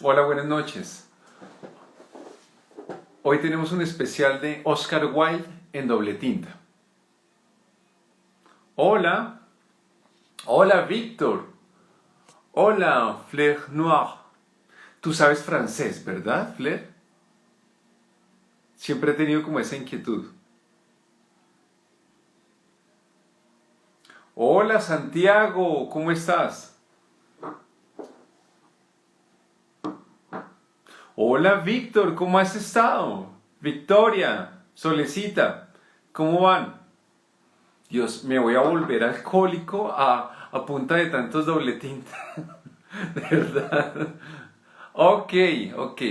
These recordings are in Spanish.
Hola, buenas noches. Hoy tenemos un especial de Oscar Wilde en doble tinta. Hola, hola Víctor. Hola, Fleur Noir. Tú sabes francés, ¿verdad, Fleur? Siempre he tenido como esa inquietud. Hola, Santiago, ¿cómo estás? Hola, Víctor, ¿cómo has estado? Victoria, Solecita, ¿cómo van? Dios, me voy a volver alcohólico a punta de tantos doble tinta. De verdad. Ok, ok.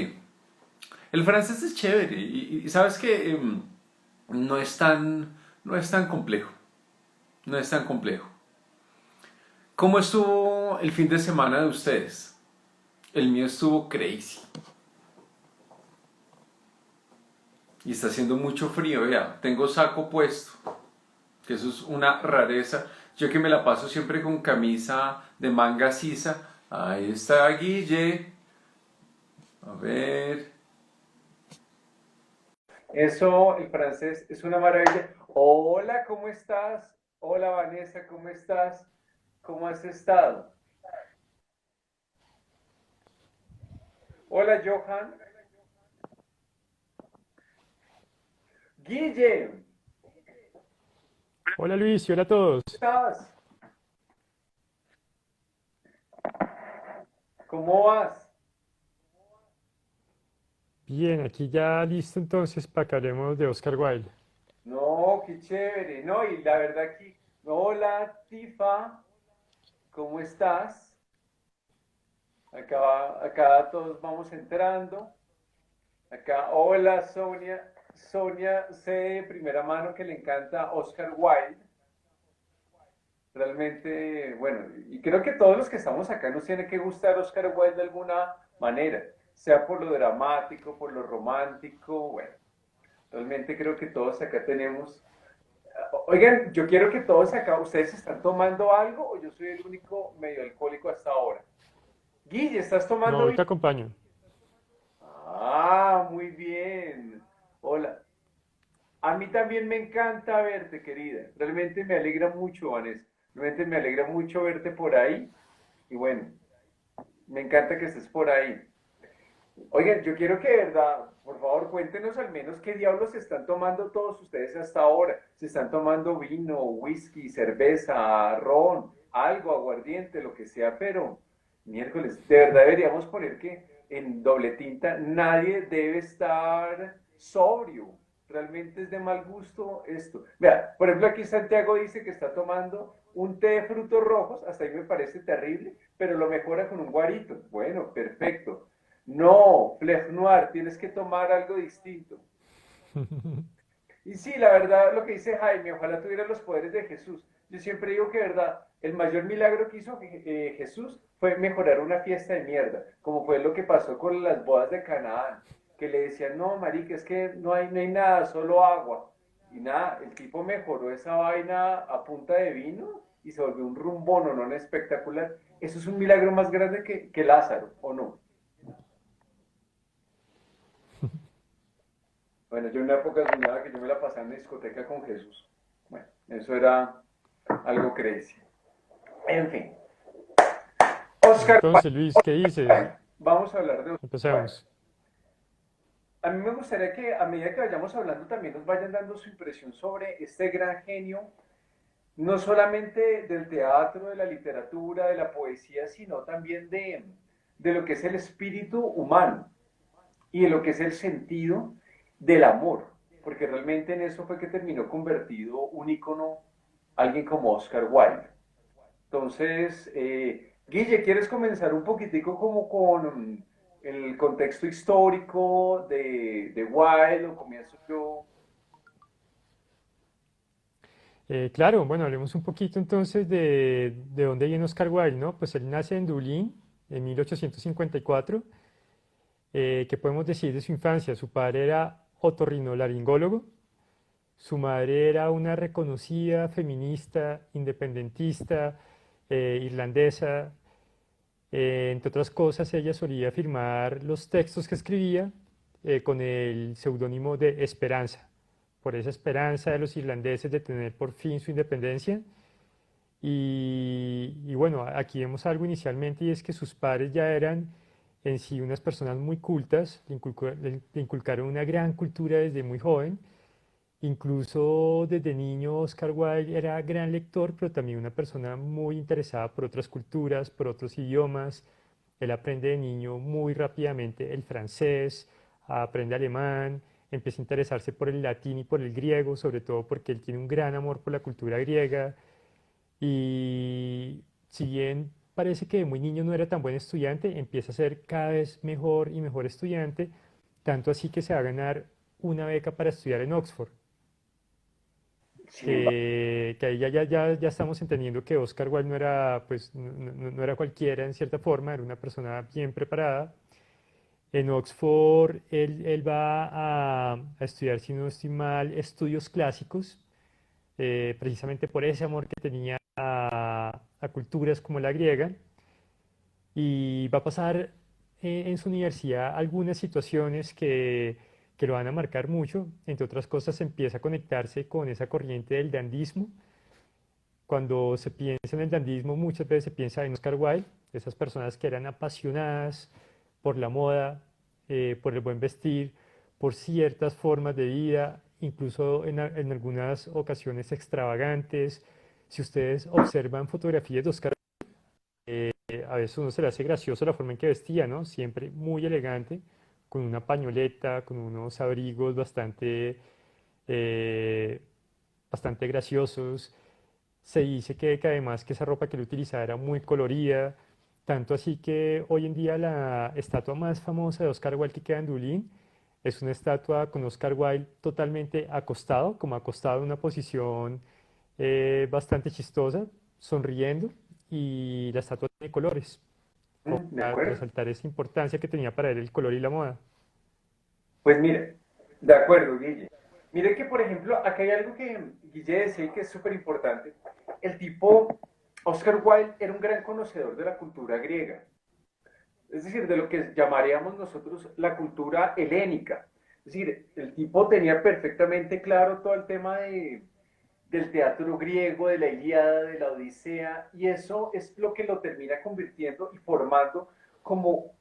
El francés es chévere y sabes que no es tan, no es tan complejo. No es tan complejo. ¿Cómo estuvo el fin de semana de ustedes? El mío estuvo crazy. Y está haciendo mucho frío, vea. Tengo saco puesto, que eso es una rareza. Yo que me la paso siempre con camisa de manga sisa. Ahí está Guille. A ver. Eso, el francés es una maravilla. Hola, ¿cómo estás? Hola, Vanessa, ¿cómo estás? ¿Cómo has estado? Hola, Johan. Guille, Hola Luis y hola a todos. ¿cómo estás? ¿Cómo vas? Bien, aquí ya listo entonces para que hablemos de Oscar Wilde. No, qué chévere. No, y la verdad que, hola, Tifa, ¿cómo estás? Acá todos vamos entrando. Acá, hola, Sonia. Sonia sé de primera mano que le encanta Oscar Wilde. Realmente, bueno, y creo que todos los que estamos acá nos tiene que gustar Oscar Wilde de alguna manera, sea por lo dramático, por lo romántico, bueno, realmente creo que todos acá tenemos. Oigan, yo quiero que todos acá, ¿ustedes están tomando algo o yo soy el único medio alcohólico hasta ahora? Guille, ¿estás No, tomando hoy vino? te acompaño. Ah, muy bien. Hola. A mí también me encanta verte, querida. Realmente me alegra mucho, Vanessa. Realmente me alegra mucho verte por ahí. Y bueno, me encanta que estés por ahí. Oigan, yo quiero que de verdad, por favor, cuéntenos al menos qué diablos están tomando todos ustedes hasta ahora. Se están tomando vino, whisky, cerveza, ron, algo, aguardiente, lo que sea, pero miércoles, de verdad deberíamos poner que en doble tinta nadie debe estar sobrio. Realmente es de mal gusto esto. Vea, por ejemplo, aquí Santiago dice que está tomando un té de frutos rojos, hasta ahí me parece terrible, pero lo mejora con un guarito. Bueno, perfecto. No, Fleur Noir, tienes que tomar algo distinto. Y sí, la verdad, lo que dice Jaime, ojalá tuviera los poderes de Jesús. Yo siempre digo que, verdad, el mayor milagro que hizo Jesús fue mejorar una fiesta de mierda, como fue lo que pasó con las bodas de Canaán, que le decían, no, marica, es que no hay nada, solo agua. Y nada, el tipo mejoró esa vaina a punta de vino y se volvió un rumbón, ¿no? Espectacular. Eso es un milagro más grande que Lázaro, ¿o no? Bueno, yo en una época soñaba que yo me la pasaba en la discoteca con Jesús. Bueno, eso era algo crazy. En fin, Oscar Entonces Luis, ¿qué dices? Wilde. Vamos a hablar de Oscar Wilde. Empecemos. A mí me gustaría que a medida que vayamos hablando también nos vayan dando su impresión sobre este gran genio, no solamente del teatro, de la literatura, de la poesía, sino también de lo que es el espíritu humano y de lo que es el sentido del amor, porque realmente en eso fue que terminó convertido un ícono, alguien como Oscar Wilde. Entonces, Guille, ¿quieres comenzar un poquitico como con el contexto histórico de Wilde o comienzo yo? Claro, bueno, hablemos un poquito entonces de dónde viene Oscar Wilde, ¿no? Pues él nace en Dublín en 1854. ¿Qué podemos decir de su infancia? Su padre era otorrinolaringólogo, su madre era una reconocida feminista, independentista, irlandesa. Entre otras cosas, ella solía firmar los textos que escribía con el seudónimo de Esperanza, por esa esperanza de los irlandeses de tener por fin su independencia. Y bueno, aquí vemos algo inicialmente y es que sus padres ya eran en sí unas personas muy cultas, le inculcaron una gran cultura desde muy joven. Incluso desde niño Oscar Wilde era gran lector, pero también una persona muy interesada por otras culturas, por otros idiomas. Él aprende de niño muy rápidamente el francés, aprende alemán, empieza a interesarse por el latín y por el griego, sobre todo porque él tiene un gran amor por la cultura griega. Y si bien parece que de muy niño no era tan buen estudiante, empieza a ser cada vez mejor y mejor estudiante, tanto así que se va a ganar una beca para estudiar en Oxford, Sin embargo, que ahí ya estamos entendiendo que Oscar Wilde no era, pues, no era cualquiera en cierta forma, era una persona bien preparada. En Oxford él va a estudiar, si no estoy mal, estudios clásicos, precisamente por ese amor que tenía a culturas como la griega, y va a pasar en su universidad algunas situaciones que lo van a marcar mucho. Entre otras cosas, empieza a conectarse con esa corriente del dandismo. Cuando se piensa en el dandismo, muchas veces se piensa en Oscar Wilde, esas personas que eran apasionadas por la moda, por el buen vestir, por ciertas formas de vida, incluso en algunas ocasiones extravagantes. Si ustedes observan fotografías de Oscar, a veces uno se le hace gracioso la forma en que vestía, ¿no? Siempre muy elegante, con una pañoleta, con unos abrigos eh, bastante graciosos. Se dice que además que esa ropa que él utilizaba era muy colorida, tanto así que hoy en día la estatua más famosa de Oscar Wilde que queda en Dublín es una estatua con Oscar Wilde totalmente acostado, como acostado en una posición bastante chistosa, sonriendo, y la estatua tiene colores, como ¿de para acuerdo? resaltar esa importancia que tenía para él el color y la moda. Pues mire, de acuerdo, Guille. Mire que, por ejemplo, acá hay algo que Guille decía y que es súper importante. El tipo, Oscar Wilde, era un gran conocedor de la cultura griega, es decir, de lo que llamaríamos nosotros la cultura helénica. Es decir, el tipo tenía perfectamente claro todo el tema del teatro griego, de la Ilíada, de la Odisea, y eso es lo que lo termina convirtiendo y formando como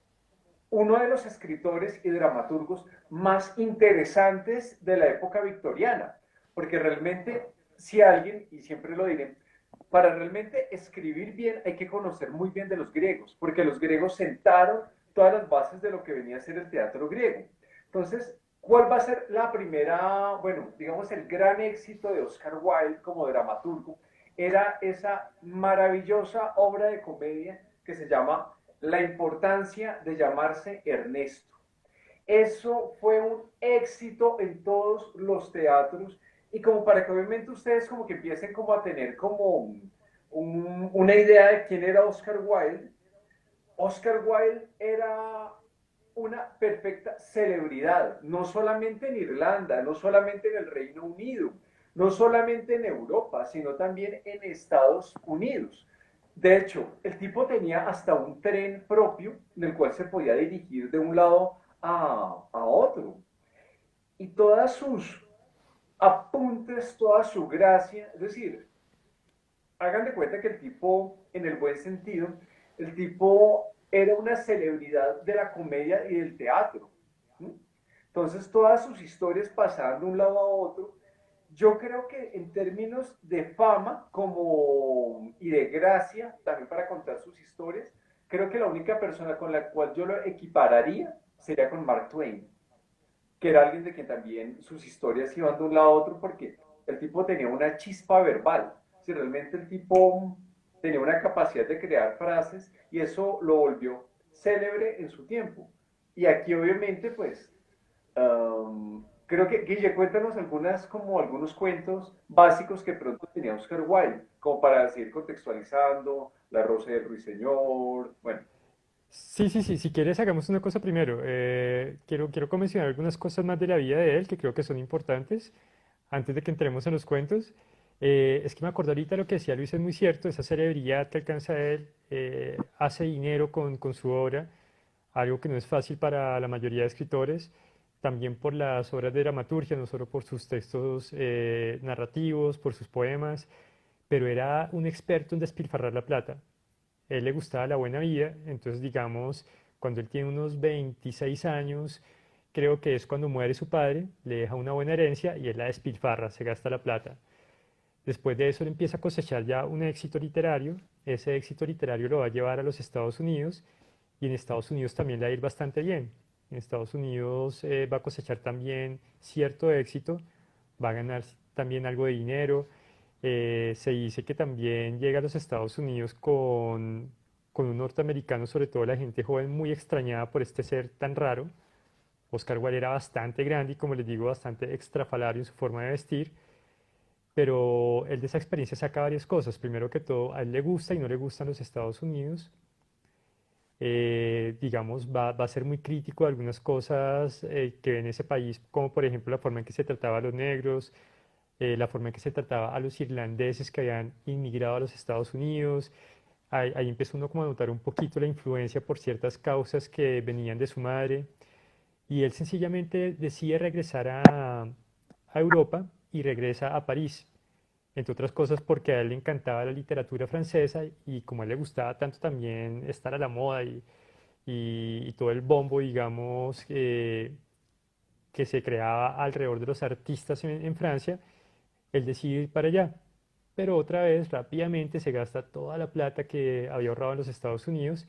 uno de los escritores y dramaturgos más interesantes de la época victoriana, porque realmente si alguien, y siempre lo diré, para realmente escribir bien hay que conocer muy bien de los griegos, porque los griegos sentaron todas las bases de lo que venía a ser el teatro griego. Entonces, ¿cuál va a ser la primera, bueno, digamos el gran éxito de Oscar Wilde como dramaturgo? Era esa maravillosa obra de comedia que se llama La importancia de llamarse Ernesto. Eso fue un éxito en todos los teatros y como para que obviamente ustedes como que empiecen como a tener como una idea de quién era Oscar Wilde. Oscar Wilde era una perfecta celebridad, no solamente en Irlanda, no solamente en el Reino Unido, no solamente en Europa, sino también en Estados Unidos. De hecho, el tipo tenía hasta un tren propio en el cual se podía dirigir de un lado a otro. Y todas sus apuntes, toda su gracia, es decir, hagan de cuenta que el tipo, en el buen sentido, el tipo era una celebridad de la comedia y del teatro. ¿Sí? Entonces, todas sus historias pasaban de un lado a otro. Yo creo que en términos de fama como y de gracia, también para contar sus historias, creo que la única persona con la cual yo lo equipararía sería con Mark Twain, que era alguien de quien también sus historias iban de un lado a otro porque el tipo tenía una chispa verbal. Si realmente el tipo tenía una capacidad de crear frases y eso lo volvió célebre en su tiempo. Y aquí obviamente pues creo que Guille, cuéntanos algunas como algunos cuentos básicos que pronto tenía Oscar Wilde, como para seguir contextualizando, La Rosa del Ruiseñor, bueno. Sí, sí, sí, si quieres hagamos una cosa primero. Quiero mencionar algunas cosas más de la vida de él que creo que son importantes antes de que entremos en los cuentos. Es que me acuerdo ahorita lo que decía Luis es muy cierto, esa celebridad que alcanza él hace dinero con su obra, algo que no es fácil para la mayoría de escritores, también por las obras de dramaturgia, no solo por sus textos narrativos, por sus poemas, pero era un experto en despilfarrar la plata. A él le gustaba la buena vida, entonces digamos, cuando él tiene unos 26 años, creo que es cuando muere su padre, le deja una buena herencia y él la despilfarra, se gasta la plata. Después de eso, él empieza a cosechar ya un éxito literario. Ese éxito literario lo va a llevar a los Estados Unidos y en Estados Unidos también le va a ir bastante bien. En Estados Unidos va a cosechar también cierto éxito, va a ganar también algo de dinero. Se dice que también llega a los Estados Unidos con un norteamericano, sobre todo la gente joven, muy extrañada por este ser tan raro. Oscar Wilde era bastante grande y, como les digo, bastante extrafalario en su forma de vestir, pero él de esa experiencia saca varias cosas. Primero que todo, a él le gusta y no le gustan los Estados Unidos. Digamos, va a ser muy crítico de algunas cosas que ve en ese país, como por ejemplo la forma en que se trataba a los negros, la forma en que se trataba a los irlandeses que habían inmigrado a los Estados Unidos. Ahí empezó uno como a notar un poquito la influencia por ciertas causas que venían de su madre. Y él sencillamente decide regresar a Europa y regresa a París, entre otras cosas porque a él le encantaba la literatura francesa y como a él le gustaba tanto también estar a la moda y todo el bombo, digamos, que se creaba alrededor de los artistas en Francia, él decide ir para allá. Pero otra vez, rápidamente se gasta toda la plata que había ahorrado en los Estados Unidos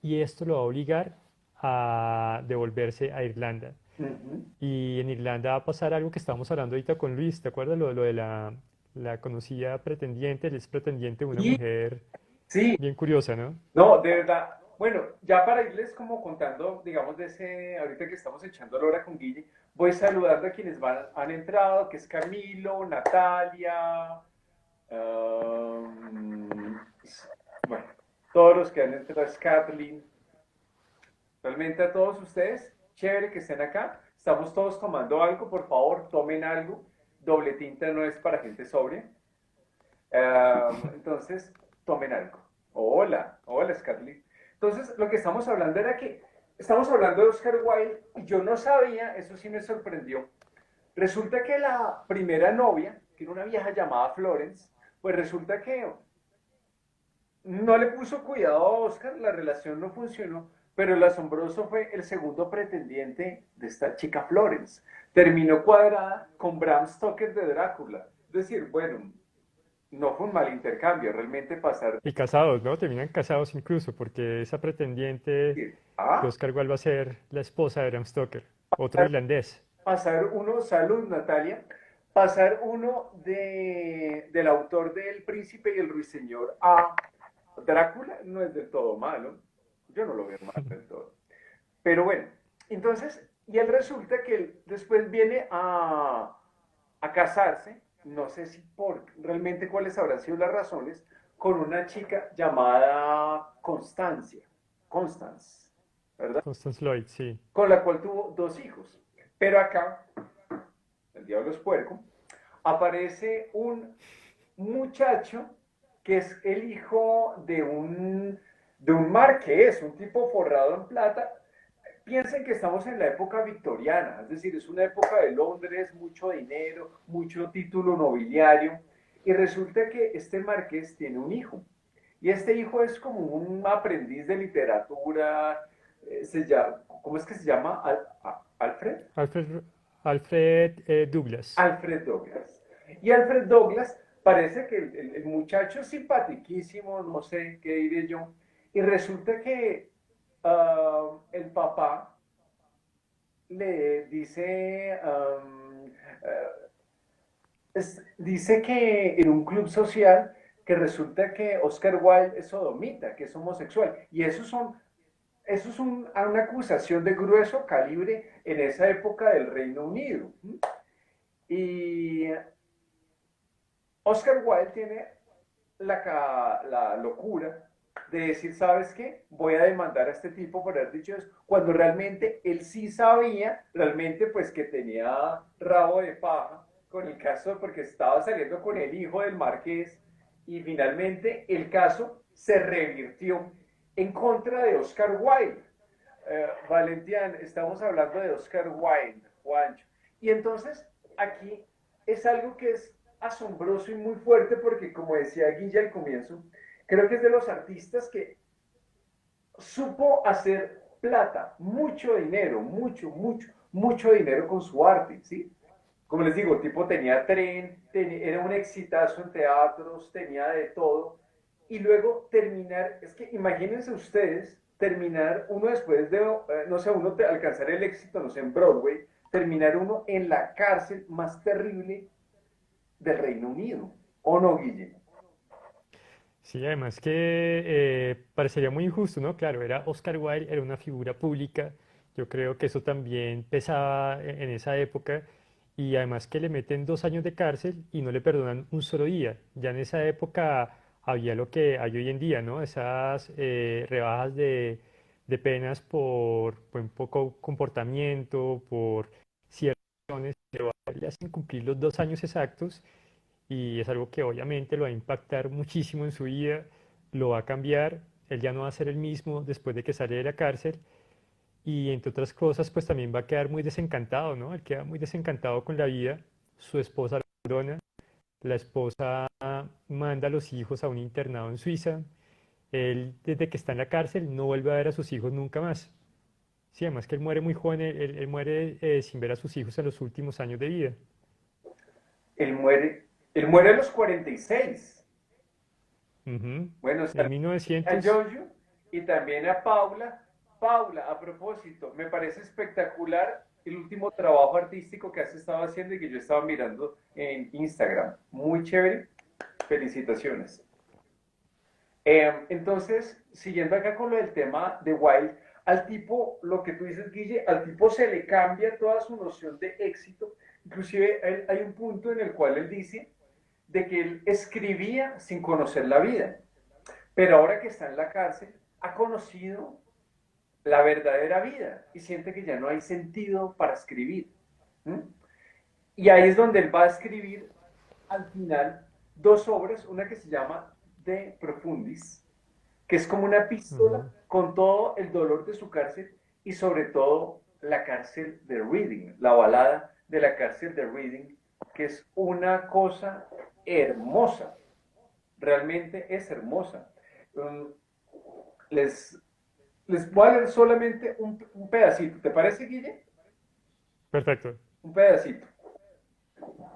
y esto lo va a obligar a devolverse a Irlanda. Ujú. Y en Irlanda va a pasar algo que estábamos hablando ahorita con Luis, ¿te acuerdas? Lo de la conocida pretendiente, el ex pretendiente de una Y mujer sí, bien curiosa, ¿no? no, de verdad. Bueno, ya para irles como contando, digamos, de ese, ahorita que estamos echando la hora con Guille, voy saludando a quienes han entrado, que es Camilo, Natalia, um, bueno, todos los que han entrado, es Kathleen, realmente a todos ustedes, chévere que estén acá, estamos todos tomando algo, por favor, tomen algo, doble tinta no es para gente sobria, entonces, tomen algo. Hola, hola Scarlett. Entonces, lo que estamos hablando era que estamos hablando de Oscar Wilde y yo no sabía, eso sí me sorprendió. Resulta que la primera novia, que era una vieja llamada Florence, pues resulta que no le puso cuidado a Oscar, la relación no funcionó, pero el asombroso fue el segundo pretendiente de esta chica Florence. Terminó cuadrada con Bram Stoker de Drácula. Es decir, bueno, no fue un mal intercambio, realmente pasar Y casados, ¿no? Terminan casados incluso, porque esa pretendiente de, de ah, Oscar Wilde va a ser la esposa de Bram Stoker, otro irlandés. pasar uno, salud Natalia, pasar uno del autor del Príncipe y el Ruiseñor a Drácula no es del todo malo, yo no lo veo mal del todo. Pero bueno, entonces, y él resulta que él después viene a casarse, no sé si por realmente cuáles habrán sido las razones, con una chica llamada Constancia, Constance, ¿verdad? Constance Lloyd, sí. Con la cual tuvo dos hijos. Pero acá, el diablo es puerco, aparece un muchacho que es el hijo de un marqués, un tipo forrado en plata. Piensen que estamos en la época victoriana, es decir, es una época de Londres, mucho dinero, mucho título nobiliario, y resulta que este marqués tiene un hijo, y este hijo es como un aprendiz de literatura, ¿cómo es que se llama? ¿Alfred? Alfred, Alfred Douglas. Alfred Douglas. Y Alfred Douglas parece que el muchacho es simpatiquísimo, no sé qué diré yo, y resulta que el papá le dice, dice que en un club social que resulta que Oscar Wilde es sodomita, que es homosexual, y eso es una acusación de grueso calibre en esa época del Reino Unido. Y Oscar Wilde tiene la locura de decir, ¿sabes qué? Voy a demandar a este tipo por haber dicho eso, cuando realmente él sí sabía, realmente pues que tenía rabo de paja, con el caso, porque estaba saliendo con el hijo del marqués y finalmente el caso se revirtió en contra de Oscar Wilde. Valentian, estamos hablando de Oscar Wilde, Juancho. Y entonces aquí es algo que es asombroso y muy fuerte porque, como decía Guilla al comienzo, creo que es de los artistas que supo hacer plata, mucho dinero, mucho dinero con su arte, ¿sí? Como les digo, el tipo tenía tren, era un exitazo en teatros, tenía de todo. Y luego terminar, es que imagínense ustedes, terminar uno después de, no sé, uno alcanzar el éxito, no sé, en Broadway, terminar uno en la cárcel más terrible del Reino Unido. ¿O no, Guille? Sí, además que parecería muy injusto, ¿no? Claro, era Oscar Wilde, era una figura pública. Yo creo que eso también pesaba en esa época. Y además que le meten 2 años de cárcel y no le perdonan un solo día. Ya en esa época había lo que hay hoy en día, ¿no? Esas rebajas de penas por buen poco comportamiento, por ciertas acciones, pero a él le hacen cumplir los 2 años exactos y es algo que obviamente lo va a impactar muchísimo en su vida, lo va a cambiar, él ya no va a ser el mismo después de que sale de la cárcel y entre otras cosas pues también va a quedar muy desencantado, ¿no? Él queda muy desencantado con la vida, su esposa lo abandona, la esposa manda a los hijos a un internado en Suiza, él desde que está en la cárcel no vuelve a ver a sus hijos nunca más. Sí, además que él muere muy joven, él muere sin ver a sus hijos en los últimos años de vida. Él muere, él muere a los 46. Ujú. Bueno, En a 1900. Giorgio y también a Paula. Paula, a propósito, me parece espectacular el último trabajo artístico que has estado haciendo y que yo estaba mirando en Instagram. Muy chévere. Felicitaciones. Entonces, siguiendo acá con lo del tema de Wilde, al tipo, lo que tú dices, Guille, al tipo se le cambia toda su noción de éxito. Inclusive hay un punto en el cual él dice de que él escribía sin conocer la vida, pero ahora que está en la cárcel, ha conocido la verdadera vida y siente que ya no hay sentido para escribir. ¿Mm? Y ahí es donde él va a escribir al final dos obras, una que se llama De Profundis, que es como una epístola Ujú. con todo el dolor de su cárcel y sobre todo la cárcel de Reading, la balada de la cárcel de Reading, que es una cosa hermosa, realmente es hermosa. Um, les, les voy a leer solamente un pedacito, ¿te parece, Guille? Perfecto. Un pedacito.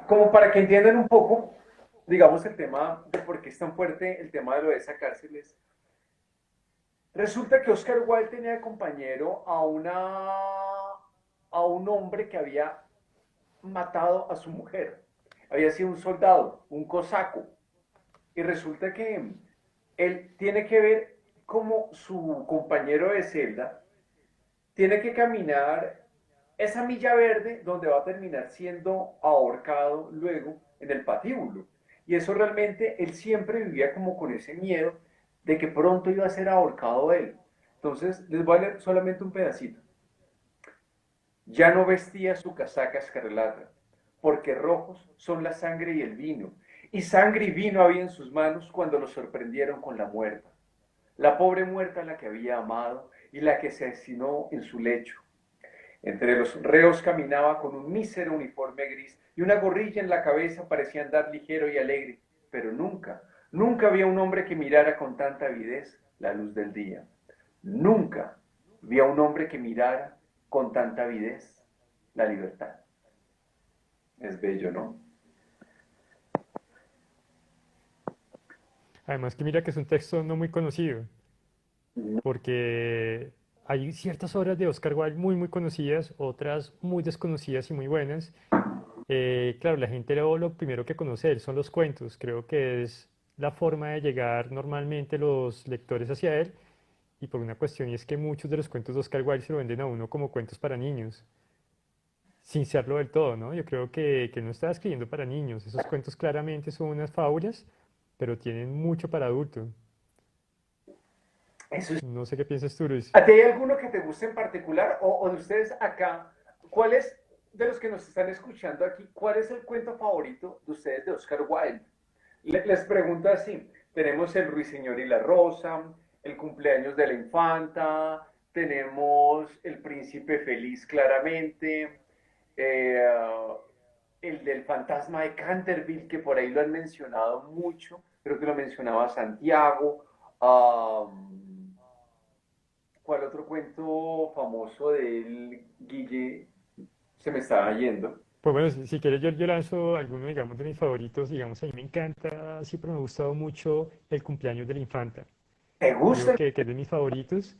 Como para que entiendan un poco, digamos, el tema de por qué es tan fuerte el tema de lo de esa cárcel. Resulta que Oscar Wilde tenía de compañero a un hombre que había matado a su mujer. Había sido un soldado, un cosaco. Y resulta que él tiene que ver como su compañero de celda tiene que caminar esa milla verde donde va a terminar siendo ahorcado luego en el patíbulo. Y eso realmente él siempre vivía como con ese miedo de que pronto iba a ser ahorcado él. Entonces, les voy a leer solamente un pedacito. Ya no vestía su casaca escarlata, porque rojos son la sangre y el vino, y sangre y vino había en sus manos cuando lo sorprendieron con la muerta. La pobre muerta la que había amado y la que se asesinó en su lecho. Entre los reos caminaba con un mísero uniforme gris y una gorrilla en la cabeza, parecía andar ligero y alegre, pero nunca había un hombre que mirara con tanta avidez la luz del día. Nunca vi a un hombre que mirara con tanta avidez la libertad. Es bello, ¿no? Además que mira que es un texto no muy conocido, porque hay ciertas obras de Oscar Wilde muy, muy conocidas, otras muy desconocidas y muy buenas. Claro, la gente lo primero que conoce de él son los cuentos. Creo que es la forma de llegar normalmente los lectores hacia él. Y por una cuestión, y es que muchos de los cuentos de Oscar Wilde se lo venden a uno como cuentos para niños, sin serlo del todo, ¿no? Yo creo que él no estaba escribiendo para niños. Esos cuentos claramente son unas fábulas, pero tienen mucho para adulto. Eso es. No sé qué piensas tú, Luis. ¿A ti hay alguno que te guste en particular? O de ustedes acá, ¿cuál es de los que nos están escuchando aquí, ¿cuál es el cuento favorito de ustedes de Oscar Wilde? Les pregunto así, tenemos el Ruiseñor y la Rosa, el cumpleaños de la infanta, tenemos el príncipe feliz claramente, eh, el del fantasma de Canterville, que por ahí lo han mencionado mucho, creo que lo mencionaba Santiago. ¿Cuál otro cuento famoso del Guille se me estaba yendo? Pues bueno, si quieres yo lanzo alguno, digamos, de mis favoritos. Digamos, a mí me encanta, siempre me ha gustado mucho El cumpleaños de la infanta. ¿Te Digo gusta? que es de mis favoritos.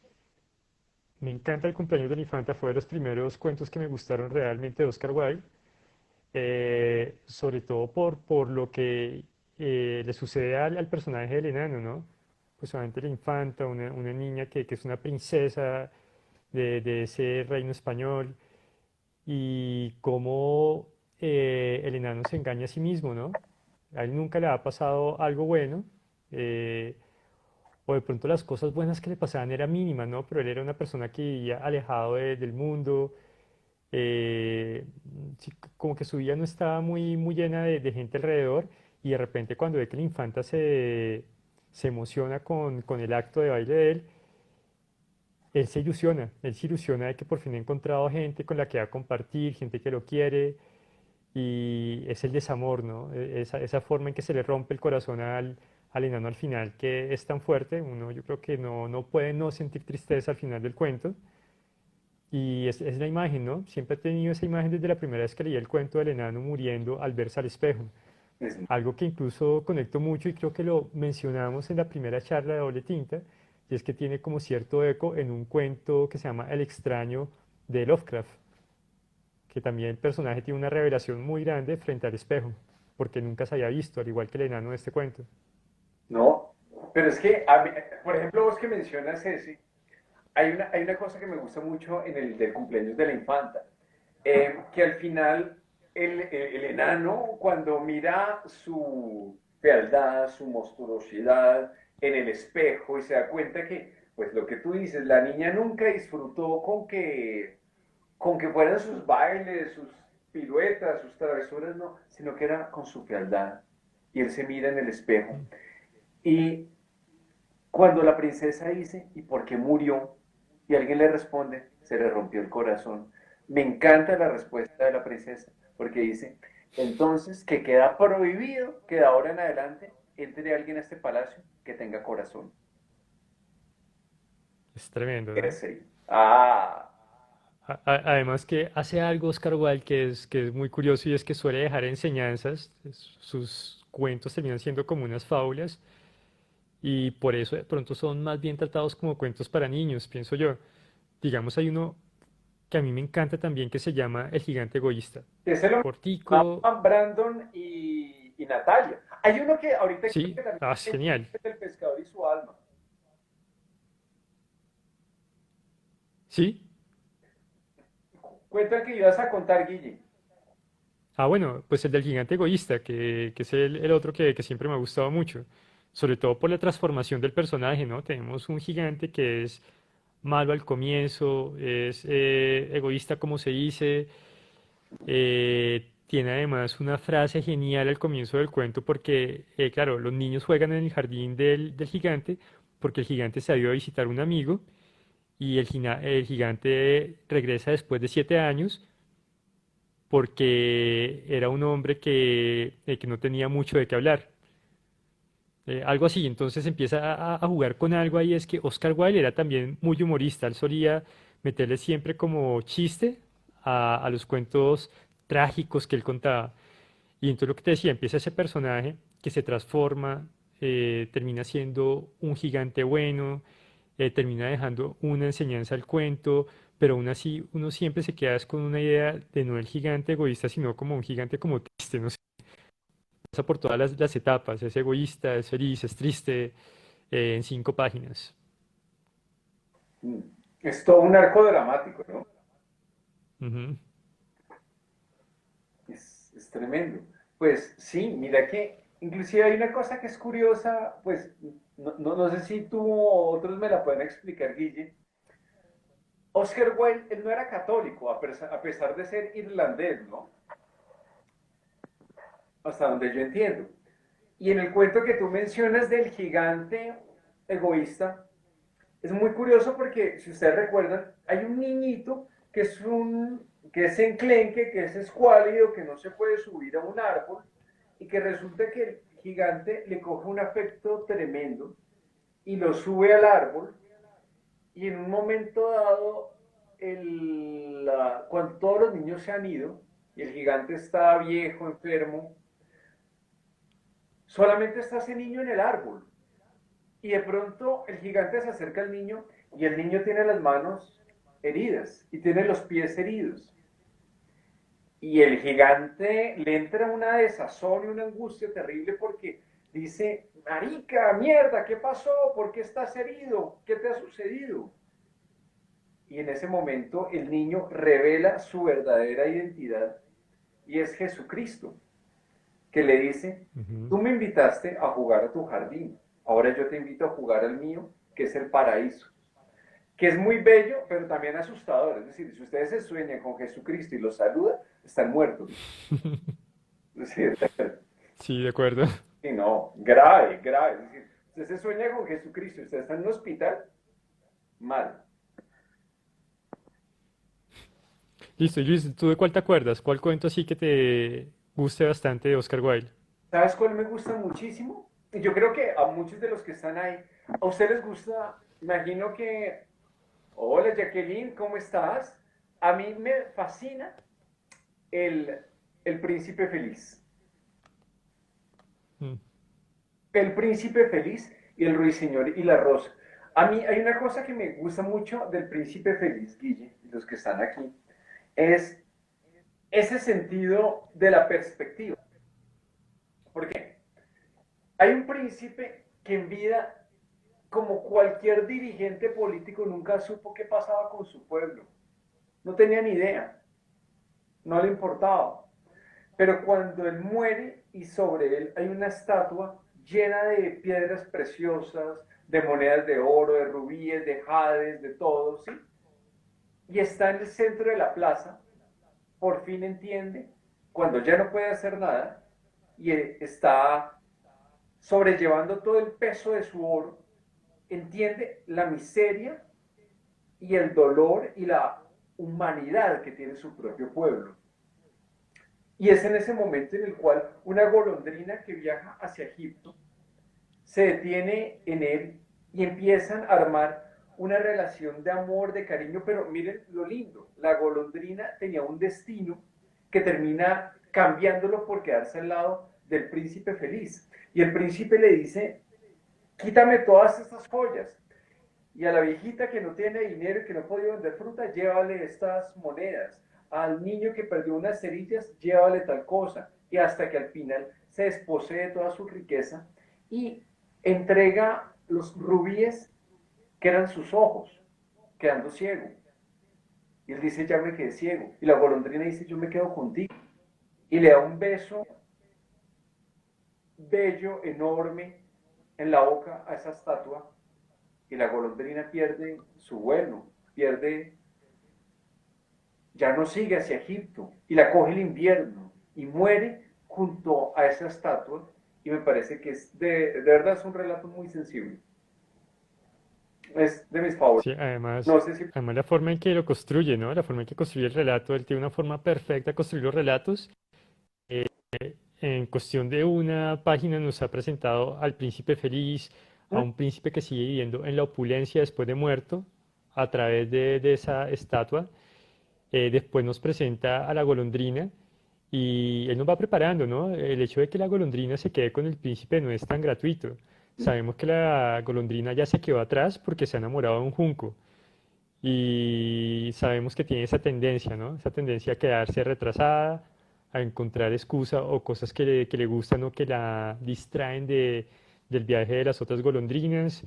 Me encanta El cumpleaños de la infanta, fue de los primeros cuentos que me gustaron realmente de Oscar Wilde, sobre todo por lo que le sucede al personaje del enano, ¿no? Pues obviamente la infanta, una niña que es una princesa de ese reino español, y cómo el enano se engaña a sí mismo, ¿no? A él nunca le ha pasado algo bueno, eh, o de pronto las cosas buenas que le pasaban eran mínimas, ¿no? Pero él era una persona que vivía alejado del mundo, eh, sí, como que su vida no estaba muy llena de gente alrededor, y de repente cuando ve que la infanta se emociona con el acto de baile de él, él se ilusiona de que por fin ha encontrado gente con la que va a compartir, gente que lo quiere, y es el desamor, ¿no? Esa forma en que se le rompe el corazón al enano al final, que es tan fuerte, uno yo creo que no puede no sentir tristeza al final del cuento, y es la imagen, ¿no? Siempre he tenido esa imagen desde la primera vez que leí el cuento del enano muriendo al verse al espejo, Es- algo que incluso conecto mucho y creo que lo mencionamos en la primera charla de Doble Tinta, y es que tiene como cierto eco en un cuento que se llama El extraño de Lovecraft, que también el personaje tiene una revelación muy grande frente al espejo, porque nunca se había visto, al igual que el enano de este cuento. No, pero es que, por ejemplo, vos que mencionas ese, hay una cosa que me gusta mucho en el del cumpleaños de la infanta, que al final el enano, cuando mira su fealdad, su monstruosidad en el espejo y se da cuenta que, pues lo que tú dices, la niña nunca disfrutó con que fueran sus bailes, sus piruetas, sus travesuras, no, sino que era con su fealdad. Y él se mira en el espejo. Mm. Y cuando la princesa dice, ¿y por qué murió? Y alguien le responde, se le rompió el corazón. Me encanta la respuesta de la princesa, porque dice, entonces que queda prohibido que de ahora en adelante entre alguien a este palacio que tenga corazón. Es tremendo, ¿no? Ese. Ah, Además que hace algo Oscar Wilde que es muy curioso, y es que suele dejar enseñanzas. Sus cuentos terminan siendo como unas fábulas, y por eso de pronto son más bien tratados como cuentos para niños, pienso yo. Digamos, hay uno que a mí me encanta también que se llama El gigante egoísta. ese lo Cortico, llamaban Brandon y Natalia. Hay uno que ahorita creo sí, que también es genial. es el pescador y su alma. ¿Sí? Cuenta que ibas a contar, Guille. Ah, bueno, pues el del gigante egoísta, que es el otro que siempre me ha gustado mucho, sobre todo por la transformación del personaje, ¿no? Tenemos un gigante que es malo al comienzo, es egoísta como se dice, tiene además una frase genial al comienzo del cuento porque, claro, los niños juegan en el jardín del gigante porque el gigante se ha ido a visitar un amigo, y el gigante regresa después de 7 años porque era un hombre que no tenía mucho de qué hablar. Algo así, entonces empieza a jugar con algo ahí, es que Oscar Wilde era también muy humorista, él solía meterle siempre como chiste a los cuentos trágicos que él contaba. Y entonces lo que te decía, empieza ese personaje que se transforma, termina siendo un gigante bueno, termina dejando una enseñanza al cuento, pero aún así uno siempre se queda es con una idea de no el gigante egoísta, sino como un gigante como triste, no sé, pasa por todas las etapas, es egoísta, es feliz, es triste, en 5 páginas. Mm. Es todo un arco dramático, ¿no? Ujú. Es tremendo. Pues sí, mira que inclusive hay una cosa que es curiosa, pues no sé si tú o otros me la pueden explicar, Guille. Oscar Wilde, él no era católico, a pesar de ser irlandés, ¿no? Hasta donde yo entiendo. Y en el cuento que tú mencionas del gigante egoísta, es muy curioso porque, si ustedes recuerdan, hay un niñito que es enclenque, que es escuálido, que no se puede subir a un árbol, y que resulta que el gigante le coge un afecto tremendo y lo sube al árbol, y en un momento dado, cuando todos los niños se han ido, y el gigante está viejo, enfermo, solamente está ese niño en el árbol. Y de pronto el gigante se acerca al niño y el niño tiene las manos heridas y tiene los pies heridos. Y el gigante le entra una desazón y una angustia terrible porque dice, marica, mierda, ¿qué pasó? ¿Por qué estás herido? ¿Qué te ha sucedido? Y en ese momento el niño revela su verdadera identidad y es Jesucristo, que le dice, Ujú. tú me invitaste a jugar a tu jardín, ahora yo te invito a jugar al mío, que es el paraíso, que es muy bello, pero también asustador. Es decir, si ustedes se sueñan con Jesucristo y los saluda, están muertos. Es decir, Sí, de acuerdo. y no, grave, grave. Es decir, usted se sueña con Jesucristo y usted está en un hospital, mal. Listo, y Luis, ¿tú de cuál te acuerdas? ¿Cuál cuento así que te guste bastante de Oscar Wilde? ¿Sabes cuál me gusta muchísimo? Y yo creo que a muchos de los que están ahí, a ustedes les gusta, imagino que, hola Jacqueline, ¿cómo estás? A mí me fascina el, el príncipe feliz. Mm. El príncipe feliz y el ruiseñor y la rosa. A mí hay una cosa que me gusta mucho del príncipe feliz, Guille, y los que están aquí, es ese sentido de la perspectiva. ¿Por qué? Hay un príncipe que en vida, como cualquier dirigente político, nunca supo qué pasaba con su pueblo. No tenía ni idea, no le importaba. Pero cuando él muere y sobre él hay una estatua llena de piedras preciosas, de monedas de oro, de rubíes, de jades, de todo, ¿sí? Y está en el centro de la plaza, por fin entiende, cuando ya no puede hacer nada, y está sobrellevando todo el peso de su oro, entiende la miseria y el dolor y la humanidad que tiene su propio pueblo. Y es en ese momento en el cual una golondrina que viaja hacia Egipto se detiene en él y empiezan a armar una relación de amor, de cariño, pero miren lo lindo, la golondrina tenía un destino que termina cambiándolo por quedarse al lado del príncipe feliz. Y el príncipe le dice, quítame todas estas joyas. Y a la viejita que no tiene dinero y que no podía vender fruta, llévale estas monedas. Al niño que perdió unas cerillas, llévale tal cosa. Y hasta que al final se desposee de toda su riqueza y entrega los rubíes que eran sus ojos, quedando ciego. Y él dice, ya me quedé ciego. Y la golondrina dice, yo me quedo contigo. Y le da un beso bello, enorme, en la boca a esa estatua. Y la golondrina pierde su vuelo, pierde, ya no sigue hacia Egipto. Y la coge el invierno y muere junto a esa estatua. Y me parece que de verdad es un relato muy sensible. Es de mis favoritos. Sí, además, No sé si además la forma en que lo construye, ¿no? La forma en que construye el relato, él tiene una forma perfecta de construir los relatos. En cuestión de una página nos ha presentado al príncipe feliz, a un príncipe que sigue viviendo en la opulencia después de muerto, a través de esa estatua. Después nos presenta a la golondrina y él nos va preparando, ¿no? El hecho de que la golondrina se quede con el príncipe no es tan gratuito. Sabemos que la golondrina ya se quedó atrás porque se ha enamorado de un junco. Y sabemos que tiene esa tendencia, ¿no? Esa tendencia a quedarse retrasada, a encontrar excusa o cosas que le gustan o que la distraen del viaje de las otras golondrinas.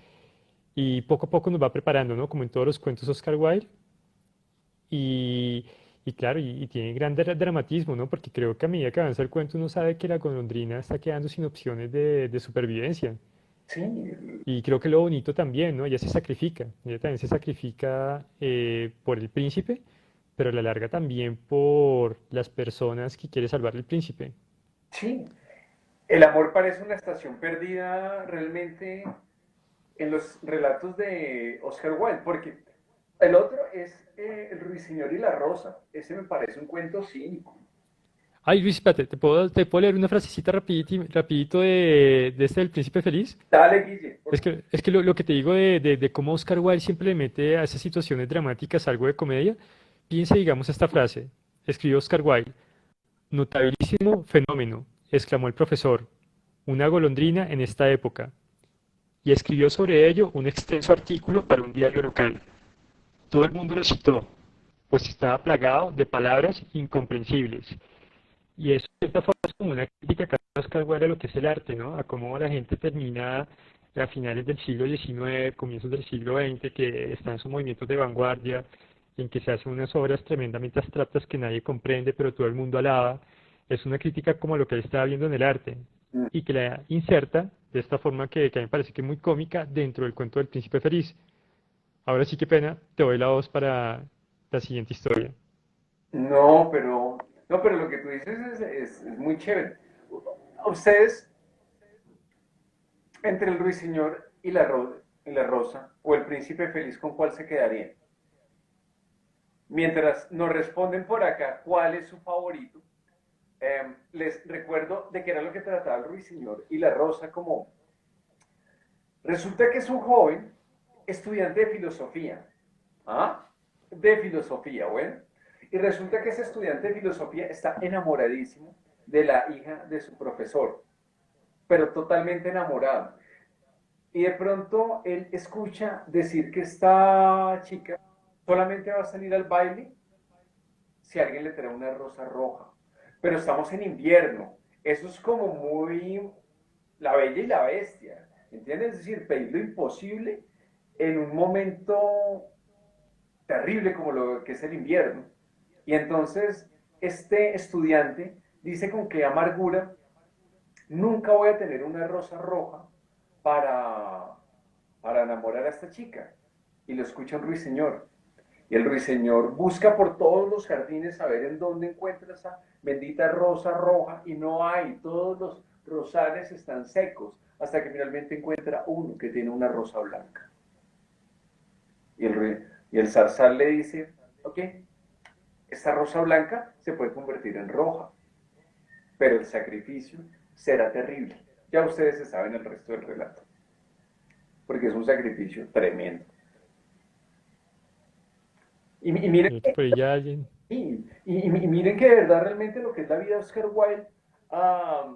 Y poco a poco nos va preparando, ¿no? Como en todos los cuentos Oscar Wilde. Y, y claro, y tiene gran dramatismo, ¿no? Porque creo que a medida que avanza el cuento uno sabe que la golondrina está quedando sin opciones de supervivencia. Sí, Y creo que lo bonito también, ¿no? Ella también se sacrifica por el príncipe, pero a la larga también por las personas que quiere salvar el príncipe. sí. El amor parece una estación perdida realmente en los relatos de Oscar Wilde, porque el otro es El Ruiseñor y la Rosa. Ese me parece un cuento cínico. Ay, Luis, espérate, te puedo leer una frasecita rapidito de este del Príncipe Feliz? Dale, Guille, Es que lo que te digo de cómo Oscar Wilde siempre le mete a esas situaciones dramáticas algo de comedia, piensa, digamos, esta frase. Escribió Oscar Wilde: notabilísimo fenómeno, exclamó el profesor, una golondrina en esta época, y escribió sobre ello un extenso artículo para un diario local. Todo el mundo lo citó, pues estaba plagado de palabras incomprensibles. Y eso, de cierta forma, es como una crítica que hace Oscar Wilde a lo que es el arte, ¿no? A cómo la gente termina a finales del siglo XIX, comienzos del siglo XX, que está en sus movimientos de vanguardia, en que se hacen unas obras tremendamente abstractas que nadie comprende, pero todo el mundo alaba. Es una crítica como a lo que él estaba viendo en el arte, y que la inserta de esta forma que a mí me parece que es muy cómica dentro del cuento del Príncipe Feliz. Ahora sí, qué pena, te doy la voz para la siguiente historia. no, pero lo que tú dices es muy chévere. Ustedes, entre el Ruiseñor y la Rosa, o el Príncipe Feliz, ¿con cuál se quedarían? Mientras nos responden por acá cuál es su favorito, les recuerdo de qué era lo que trataba el Ruiseñor y la Rosa. Como resulta que es un joven estudiante de filosofía, ¿ah? De filosofía, bueno. Y resulta que ese estudiante de filosofía está enamoradísimo de la hija de su profesor, pero totalmente enamorado. Y de pronto él escucha decir que esta chica solamente va a salir al baile si alguien le trae una rosa roja. Pero estamos en invierno. Eso es como muy la bella y la bestia. ¿Entiendes? Es decir, pedir lo imposible en un momento terrible como lo que es el invierno. Y entonces este estudiante dice con qué amargura: nunca voy a tener una rosa roja para, para enamorar a esta chica. Y lo escucha un ruiseñor. Y el ruiseñor busca por todos los jardines a ver en dónde encuentra esa bendita rosa roja, y no hay. Todos los rosales están secos, hasta que finalmente encuentra uno que tiene una rosa blanca. Y el zarzal le dice: ok, esta rosa blanca se puede convertir en roja, pero el sacrificio será terrible. Ya ustedes se saben el resto del relato, porque es un sacrificio tremendo. Y miren, Creo que por ahí ya alguien. y miren que de verdad realmente lo que es la vida de Oscar Wilde, ah,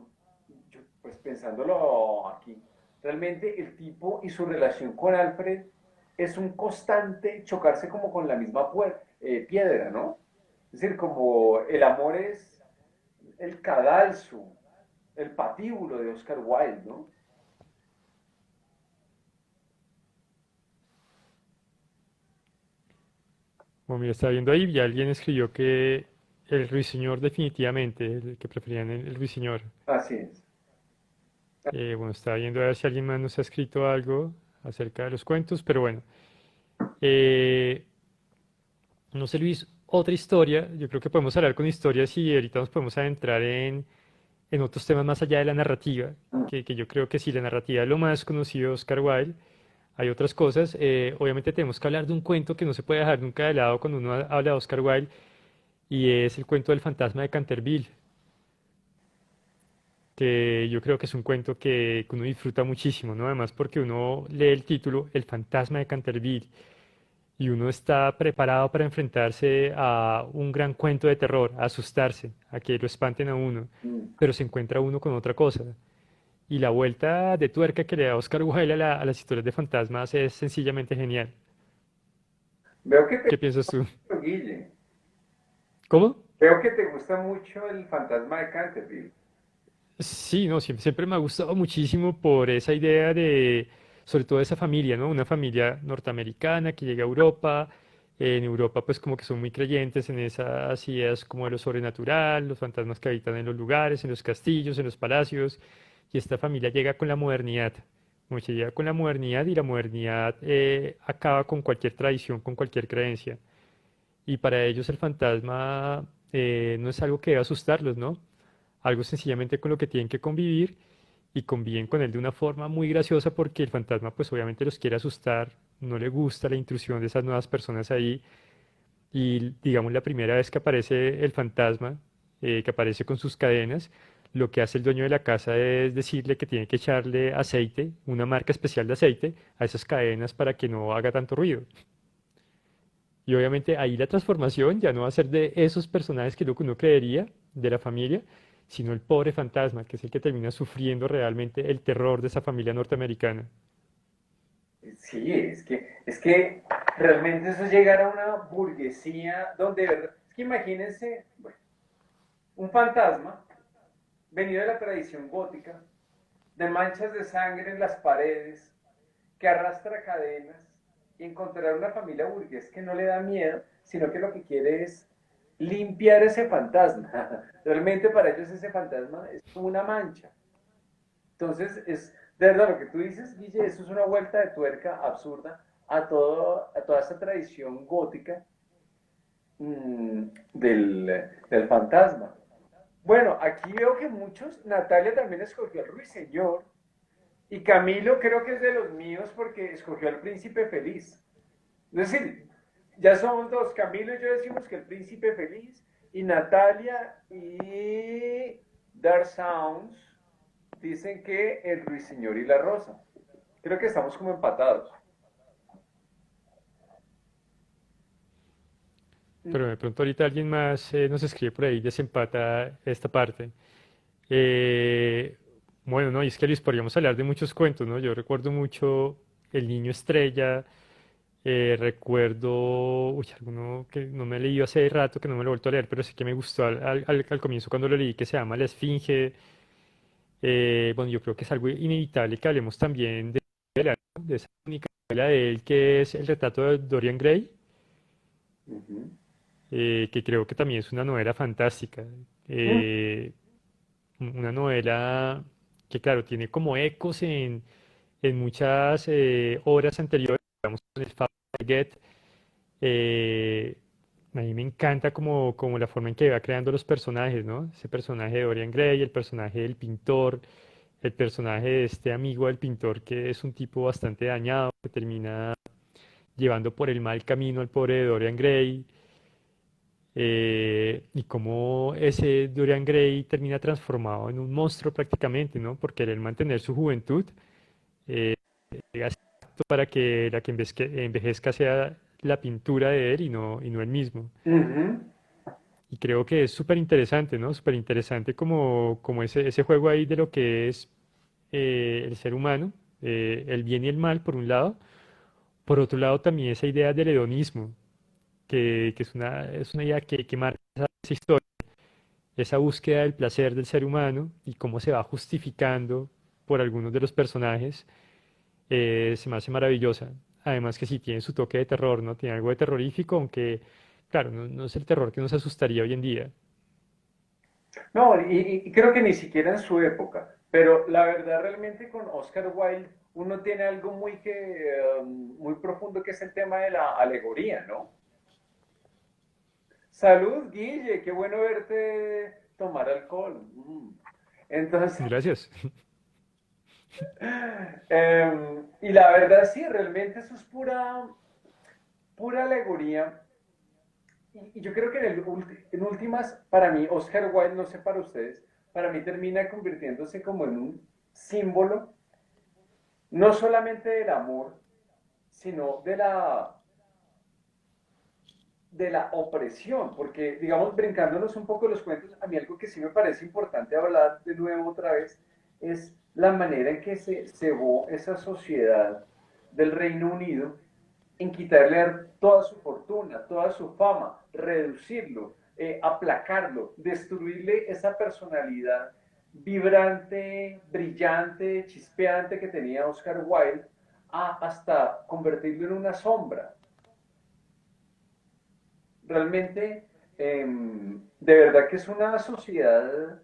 yo, pues pensándolo aquí, realmente el tipo y su relación con Alfred es un constante chocarse como con la misma piedra, ¿no? Es decir, como el amor es el cadalso, el patíbulo de Oscar Wilde, ¿no? Como mira, estaba viendo ahí y alguien escribió que el ruiseñor definitivamente, el que preferían el ruiseñor. Así es. Bueno, estaba viendo a ver si alguien más nos ha escrito algo acerca de los cuentos, pero bueno. Eh, no sé, Luis, otra historia. Yo creo que podemos hablar con historias y ahorita nos podemos adentrar en otros temas más allá de la narrativa, que yo creo que sí, la narrativa es lo más conocido de Oscar Wilde. Hay otras cosas. Obviamente tenemos que hablar de un cuento que no se puede dejar nunca de lado cuando uno habla de Oscar Wilde, y es el cuento del fantasma de Canterville, que yo creo que es un cuento que uno disfruta muchísimo, ¿no? Además porque uno lee el título, El fantasma de Canterville, y uno está preparado para enfrentarse a un gran cuento de terror, a asustarse, a que lo espanten a uno, Mm. pero se encuentra uno con otra cosa. Y la vuelta de tuerca que le da Oscar Wilde a las historias de fantasmas es sencillamente genial. Veo que te ¿Qué piensas tú? gusta, Guille. ¿Cómo? Veo que te gusta mucho el fantasma de Canterville. Sí, no, siempre me ha gustado muchísimo por esa idea de, sobre todo esa familia, ¿no? Una familia norteamericana que llega a Europa. En Europa, pues como que son muy creyentes en esas ideas como de lo sobrenatural, los fantasmas que habitan en los lugares, en los castillos, en los palacios. Y esta familia llega con la modernidad. como que llega con la modernidad y la modernidad acaba con cualquier tradición, con cualquier creencia. Y para ellos el fantasma no es algo que deba asustarlos, ¿no? Algo sencillamente con lo que tienen que convivir y conviven con él de una forma muy graciosa porque el fantasma pues obviamente los quiere asustar, no le gusta la intrusión de esas nuevas personas ahí y digamos la primera vez que aparece el fantasma, que aparece con sus cadenas, lo que hace el dueño de la casa es decirle que tiene que echarle aceite, una marca especial de aceite, a esas cadenas para que no haga tanto ruido. Y obviamente ahí la transformación ya no va a ser de esos personajes que lo que uno creería de la familia, sino el pobre fantasma, que es el que termina sufriendo realmente el terror de esa familia norteamericana. Sí, es que realmente eso es llegar a una burguesía donde, es que imagínense, bueno, un fantasma venido de la tradición gótica, de manchas de sangre en las paredes, que arrastra cadenas, y encontrar una familia burgués que no le da miedo, sino que lo que quiere es limpiar ese fantasma. Realmente para ellos ese fantasma es como una mancha. Entonces, es de verdad lo que tú dices, Guille, eso es una vuelta de tuerca absurda a toda esa tradición gótica del fantasma. Bueno, aquí veo que muchos, Natalia también escogió al Ruiseñor, y Camilo creo que es de los míos porque escogió al Príncipe Feliz. Es decir, ya somos dos, Camilo y yo decimos que el Príncipe Feliz, y Natalia y Dark Sounds dicen que el Ruiseñor y la Rosa. Creo que estamos como empatados. Pero de pronto ahorita alguien más nos escribe por ahí, desempata esta parte. Eh, bueno, no, y es que Luis, podríamos hablar de muchos cuentos, ¿no? Yo recuerdo mucho El Niño Estrella, recuerdo, uy, alguno que no me he leído hace rato, que no me lo he vuelto a leer, pero sí que me gustó al comienzo cuando lo leí, que se llama La Esfinge. Bueno, yo creo que es algo inevitable que hablemos también de esa única novela de él, que es El retrato de Dorian Gray, Uh -huh. que creo que también es una novela fantástica. Eh, una novela que, claro, tiene como ecos en muchas obras anteriores, digamos, en el Fableget. Eh, a mí me encanta como la forma en que va creando los personajes, ¿no? Ese personaje de Dorian Gray, el personaje del pintor, el personaje de este amigo del pintor que es un tipo bastante dañado, que termina llevando por el mal camino al pobre de Dorian Gray, y cómo ese Dorian Gray termina transformado en un monstruo prácticamente, ¿no? Por querer mantener su juventud, eh, hace acto para que la que envejezca sea la pintura de él y no él mismo. Uh -huh. Y creo que es súper interesante, ¿no? Súper interesante como ese juego ahí de lo que es el ser humano, el bien y el mal, por un lado. Por otro lado, también esa idea del hedonismo, que es una idea que marca esa historia, esa búsqueda del placer del ser humano y cómo se va justificando por algunos de los personajes, se me hace maravillosa. Además que sí, tiene su toque de terror, ¿no? Tiene algo de terrorífico, aunque, claro, no es el terror que nos asustaría hoy en día. No, y creo que ni siquiera en su época, pero la verdad realmente con Oscar Wilde uno tiene algo muy profundo que es el tema de la alegoría, ¿no? Salud, Guille, qué bueno verte tomar alcohol. Entonces, Gracias. y la verdad sí, realmente eso es pura alegoría. Y yo creo que en últimas, para mí, Oscar Wilde, no sé para ustedes, para mí termina convirtiéndose como en un símbolo, no solamente del amor, sino de la opresión, porque, digamos, brincándonos un poco los cuentos, a mí algo que sí me parece importante hablar de nuevo otra vez es la manera en que se cebó esa sociedad del Reino Unido en quitarle toda su fortuna, toda su fama, reducirlo, aplacarlo, destruirle esa personalidad vibrante, brillante, chispeante que tenía Oscar Wilde, hasta convertirlo en una sombra. Realmente, de verdad que es una sociedad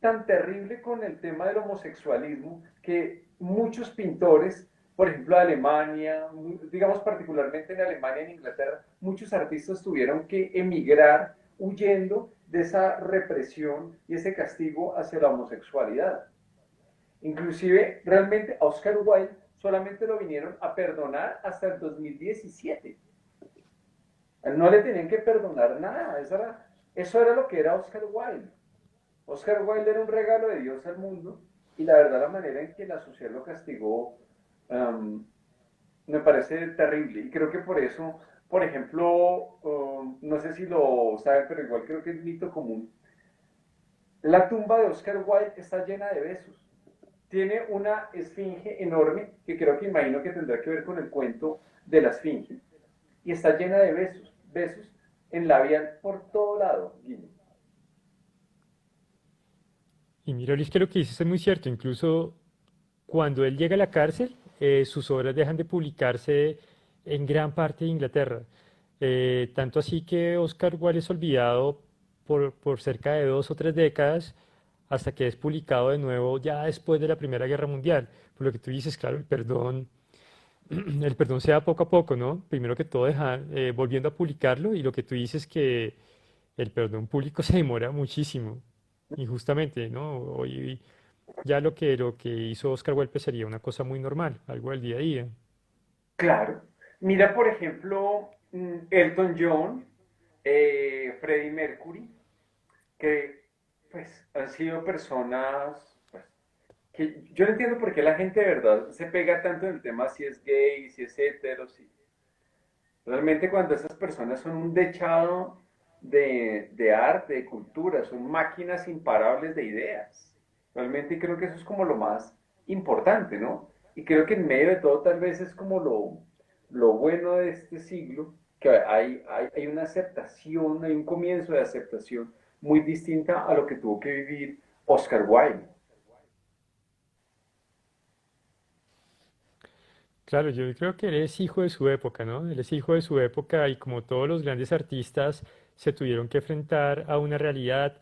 tan terrible con el tema del homosexualismo que muchos pintores, por ejemplo, de Alemania, digamos particularmente en Alemania y en Inglaterra, muchos artistas tuvieron que emigrar huyendo de esa represión y ese castigo hacia la homosexualidad. Inclusive, realmente a Oscar Wilde solamente lo vinieron a perdonar hasta el 2017. No le tenían que perdonar nada. Eso era lo que era Oscar Wilde. Oscar Wilde era un regalo de Dios al mundo y la verdad la manera en que la sociedad lo castigó me parece terrible. Y creo que por eso, por ejemplo, no sé si lo saben, pero igual creo que es mito común. La tumba de Oscar Wilde está llena de besos. Tiene una esfinge enorme, que creo que imagino que tendrá que ver con el cuento de la esfinge, y está llena de besos, besos en labial por todo lado, Guillermo. Y mira, Luis, que lo que dices es muy cierto. Incluso cuando él llega a la cárcel, sus obras dejan de publicarse en gran parte de Inglaterra. Tanto así que Oscar Wilde es olvidado por cerca de 2 o 3 décadas hasta que es publicado de nuevo ya después de la Primera Guerra Mundial. Por lo que tú dices, claro, el perdón se da poco a poco, ¿no? Primero que todo, volviendo a publicarlo y lo que tú dices que el perdón público se demora muchísimo, injustamente, ¿no? Hoy ya lo que hizo Oscar Wilde pues, sería una cosa muy normal, algo del día a día. Claro. Mira, por ejemplo, Elton John, Freddie Mercury, que pues han sido personas pues, que yo no entiendo por qué la gente de verdad se pega tanto en el tema si es gay, si es hetero, si realmente cuando esas personas son un dechado de arte, de cultura, son máquinas imparables de ideas. Realmente creo que eso es como lo más importante, ¿no? Y creo que en medio de todo tal vez es como lo bueno de este siglo, que hay una aceptación, hay un comienzo de aceptación muy distinta a lo que tuvo que vivir Oscar Wilde. Claro, yo creo que él es hijo de su época, ¿no? Él es hijo de su época y como todos los grandes artistas se tuvieron que enfrentar a una realidad,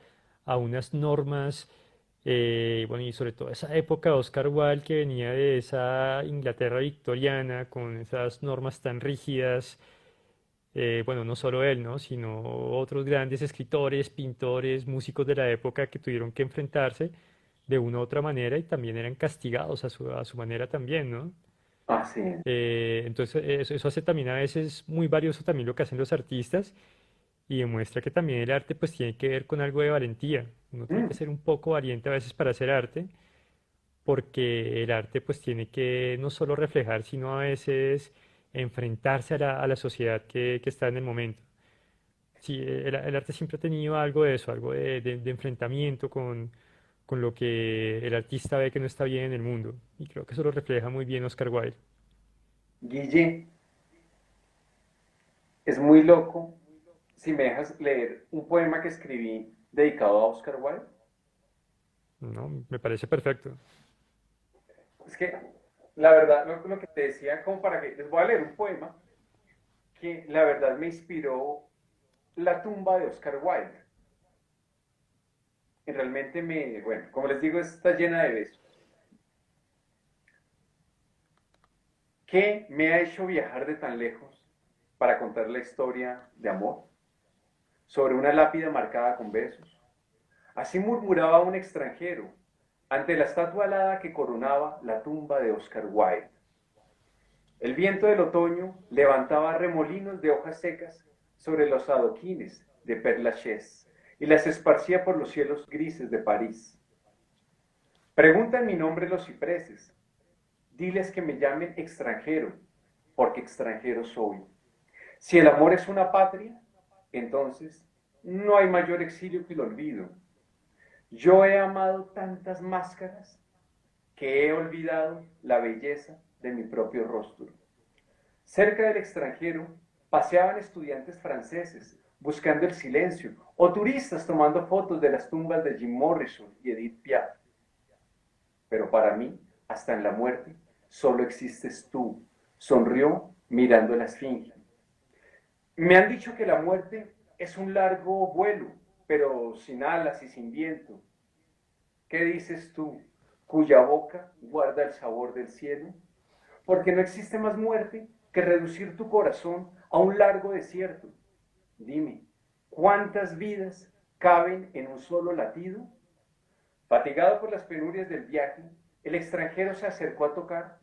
a unas normas, bueno, y sobre todo esa época de Oscar Wilde que venía de esa Inglaterra victoriana con esas normas tan rígidas, bueno, no solo él, ¿no? Sino otros grandes escritores, pintores, músicos de la época que tuvieron que enfrentarse de una u otra manera y también eran castigados a su manera también, ¿no? Así es. Entonces eso hace también a veces muy valioso también lo que hacen los artistas y demuestra que también el arte pues tiene que ver con algo de valentía. Uno tiene que Mm, ser un poco valiente a veces para hacer arte, porque el arte pues tiene que no solo reflejar, sino a veces enfrentarse a la sociedad que está en el momento. Sí, el arte siempre ha tenido algo de eso, algo de enfrentamiento con lo que el artista ve que no está bien en el mundo. Y creo que eso lo refleja muy bien Oscar Wilde. Guille, es muy loco si me dejas leer un poema que escribí dedicado a Oscar Wilde. ¿No? Me parece perfecto. Es que, la verdad, lo que te decía, como para que les voy a leer un poema que la verdad me inspiró la tumba de Oscar Wilde. Y realmente bueno, como les digo, está llena de besos. ¿Qué me ha hecho viajar de tan lejos para contar la historia de amor? Sobre una lápida marcada con besos. Así murmuraba un extranjero ante la estatua alada que coronaba la tumba de Oscar Wilde. El viento del otoño levantaba remolinos de hojas secas sobre los adoquines de Père Lachaise y las esparcía por los cielos grises de París. Preguntan mi nombre los cipreses. Diles que me llamen extranjero, porque extranjero soy. Si el amor es una patria, entonces no hay mayor exilio que el olvido. Yo he amado tantas máscaras que he olvidado la belleza de mi propio rostro. Cerca del extranjero paseaban estudiantes franceses buscando el silencio o turistas tomando fotos de las tumbas de Jim Morrison y Edith Piaf. Pero para mí, hasta en la muerte, solo existes tú, sonrió mirando la esfinge. Me han dicho que la muerte es un largo vuelo, pero sin alas y sin viento. ¿Qué dices tú? cuya boca guarda el sabor del cielo, porque no existe más muerte que reducir tu corazón a un largo desierto. Dime, ¿cuántas vidas caben en un solo latido? Fatigado por las penurias del viaje, el extranjero se acercó a tocar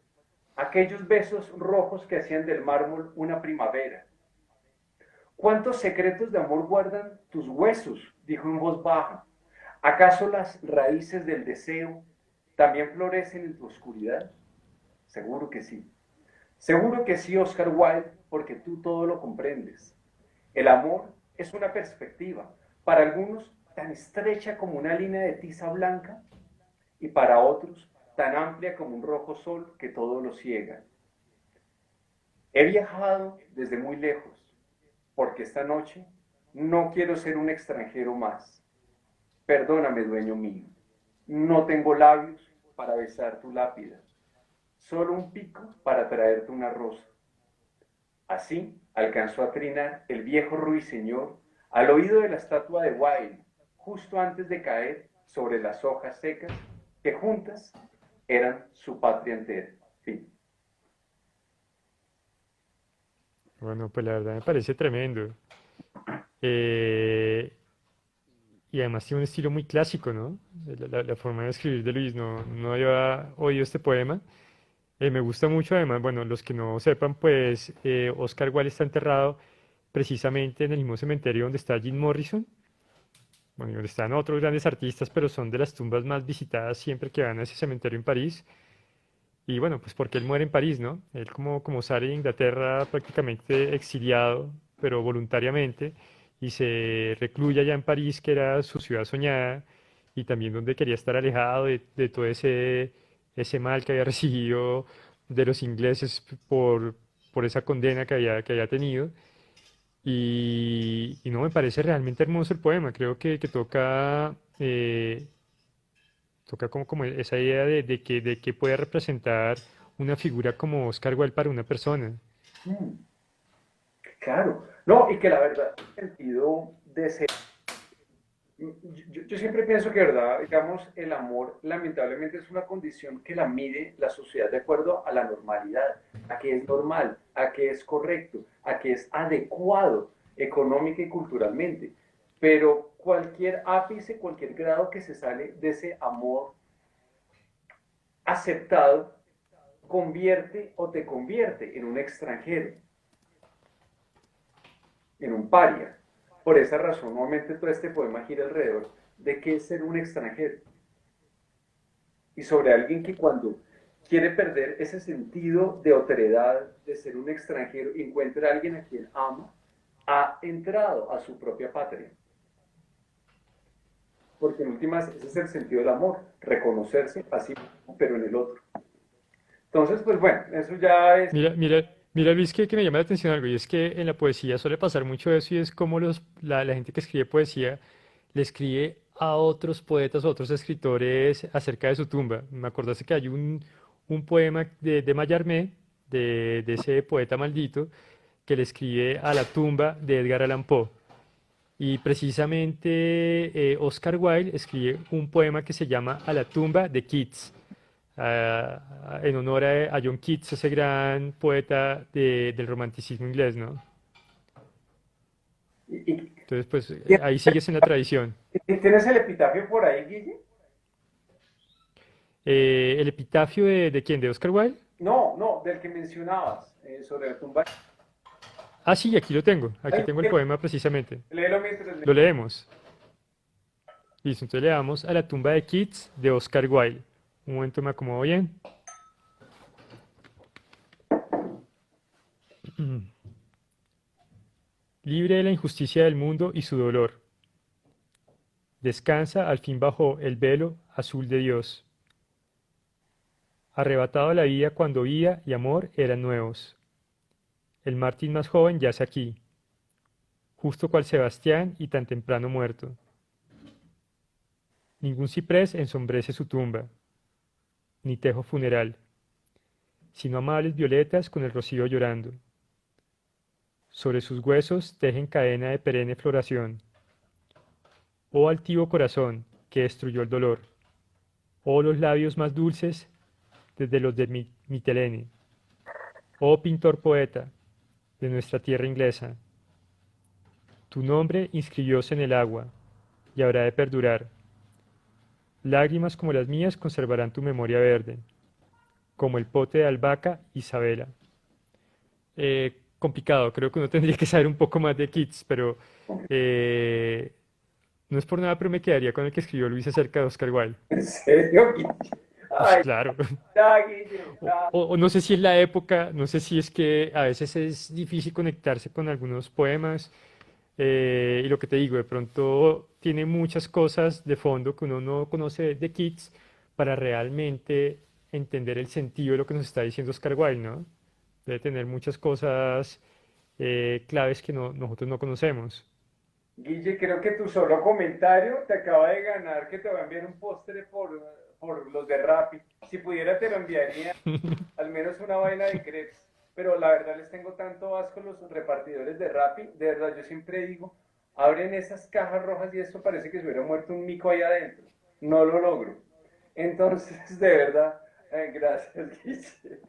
aquellos besos rojos que hacían del mármol una primavera. ¿Cuántos secretos de amor guardan tus huesos? Dijo en voz baja. ¿Acaso las raíces del deseo también florecen en tu oscuridad? Seguro que sí. Seguro que sí, Oscar Wilde, porque tú todo lo comprendes. El amor es una perspectiva, para algunos tan estrecha como una línea de tiza blanca y para otros tan amplia como un rojo sol que todo lo ciega. He viajado desde muy lejos, porque esta noche no quiero ser un extranjero más. Perdóname, dueño mío, no tengo labios para besar tu lápida, solo un pico para traerte una rosa. Así alcanzó a trinar el viejo ruiseñor al oído de la estatua de Wilde, justo antes de caer sobre las hojas secas que juntas eran su patria entera. Fin. Bueno, pues la verdad me parece tremendo. Eh, y además tiene un estilo muy clásico, ¿no? La forma de escribir de Luis, no había oído este poema. Me gusta mucho, además, bueno, los que no sepan, pues Oscar Wilde está enterrado precisamente en el mismo cementerio donde está Jim Morrison, bueno, y donde están otros grandes artistas, pero son de las tumbas más visitadas siempre que van a ese cementerio en París. Y bueno, pues porque él muere en París, ¿no? Él como sale de Inglaterra prácticamente exiliado, pero voluntariamente, y se recluye allá en París, que era su ciudad soñada, y también donde quería estar alejado de todo ese mal que había recibido de los ingleses por esa condena que había tenido. Y no, me parece realmente hermoso el poema. Creo que toca como esa idea de que puede representar una figura como Oscar Wilde para una persona. Mm, claro, no, y que la verdad, el sentido de ser. Yo siempre pienso que, ¿verdad? Digamos, el amor lamentablemente es una condición que la mide la sociedad de acuerdo a la normalidad, a que es normal, a que es correcto, a que es adecuado económica y culturalmente. Pero cualquier ápice, cualquier grado que se sale de ese amor aceptado, convierte o te convierte en un extranjero, en un paria. Por esa razón, nuevamente todo este poema gira alrededor de qué es ser un extranjero. Y sobre alguien que cuando quiere perder ese sentido de otredad, de ser un extranjero, y encuentra a alguien a quien ama, ha entrado a su propia patria. Porque en últimas ese es el sentido del amor, reconocerse a sí mismo, pero en el otro. Entonces, pues bueno, eso ya es. Mira, Luis, que me llama la atención algo, y es que en la poesía suele pasar mucho eso, y es como la gente que escribe poesía le escribe a otros poetas o otros escritores acerca de su tumba. Me acordaste que hay un poema de Mallarmé, de ese poeta maldito, que le escribe a la tumba de Edgar Allan Poe. Y precisamente Oscar Wilde escribe un poema que se llama A la tumba de Keats, en honor a John Keats, ese gran poeta del romanticismo inglés, ¿no? Y, Entonces, pues ahí sigues en la tradición. ¿tienes el epitafio por ahí, Guille? El epitafio de quién, de Oscar Wilde. No, no, del que mencionabas, sobre la tumba. Ah, sí, aquí lo tengo. Aquí Ay, tengo el poema precisamente. léelo mientras Lo leemos. Listo, entonces le damos a la tumba de Keats de Oscar Wilde. Un momento, me acomodo bien. Libre de la injusticia del mundo y su dolor. Descansa al fin bajo el velo azul de Dios. Arrebatado a la vida cuando vida y amor eran nuevos. El mártir más joven yace aquí, justo cual Sebastián y tan temprano muerto. Ningún ciprés ensombrece su tumba, ni tejo funeral, sino amables violetas con el rocío llorando. Sobre sus huesos tejen cadena de perenne floración. Oh altivo corazón, que destruyó el dolor. Oh, los labios más dulces desde los de Mitilene. Oh, pintor poeta de nuestra tierra inglesa. Tu nombre inscribióse en el agua y habrá de perdurar. Lágrimas como las mías conservarán tu memoria verde, como el pote de albahaca Isabela. Complicado, creo que uno tendría que saber un poco más de Keats, pero eh, no es por nada, pero me quedaría con el que escribió Luis acerca de Oscar Wilde. ¿En serio? Pues Ay, claro. ya, Guille, ya. O no sé si es la época, no sé si es que a veces es difícil conectarse con algunos poemas. Y lo que te digo, de pronto tiene muchas cosas de fondo que uno no conoce de Keats para realmente entender el sentido de lo que nos está diciendo Oscar Wilde, ¿no? Debe tener muchas cosas claves que nosotros no conocemos. Guille, creo que tu solo comentario te acaba de ganar que te va a enviar un postre por los de Rappi. Si pudiera te lo enviaría, al menos una vaina de crepes. Pero la verdad les tengo tanto asco los repartidores de Rappi. De verdad, yo siempre digo, abren esas cajas rojas y esto parece que se hubiera muerto un mico ahí adentro. No lo logro. Entonces, de verdad, gracias, Guille.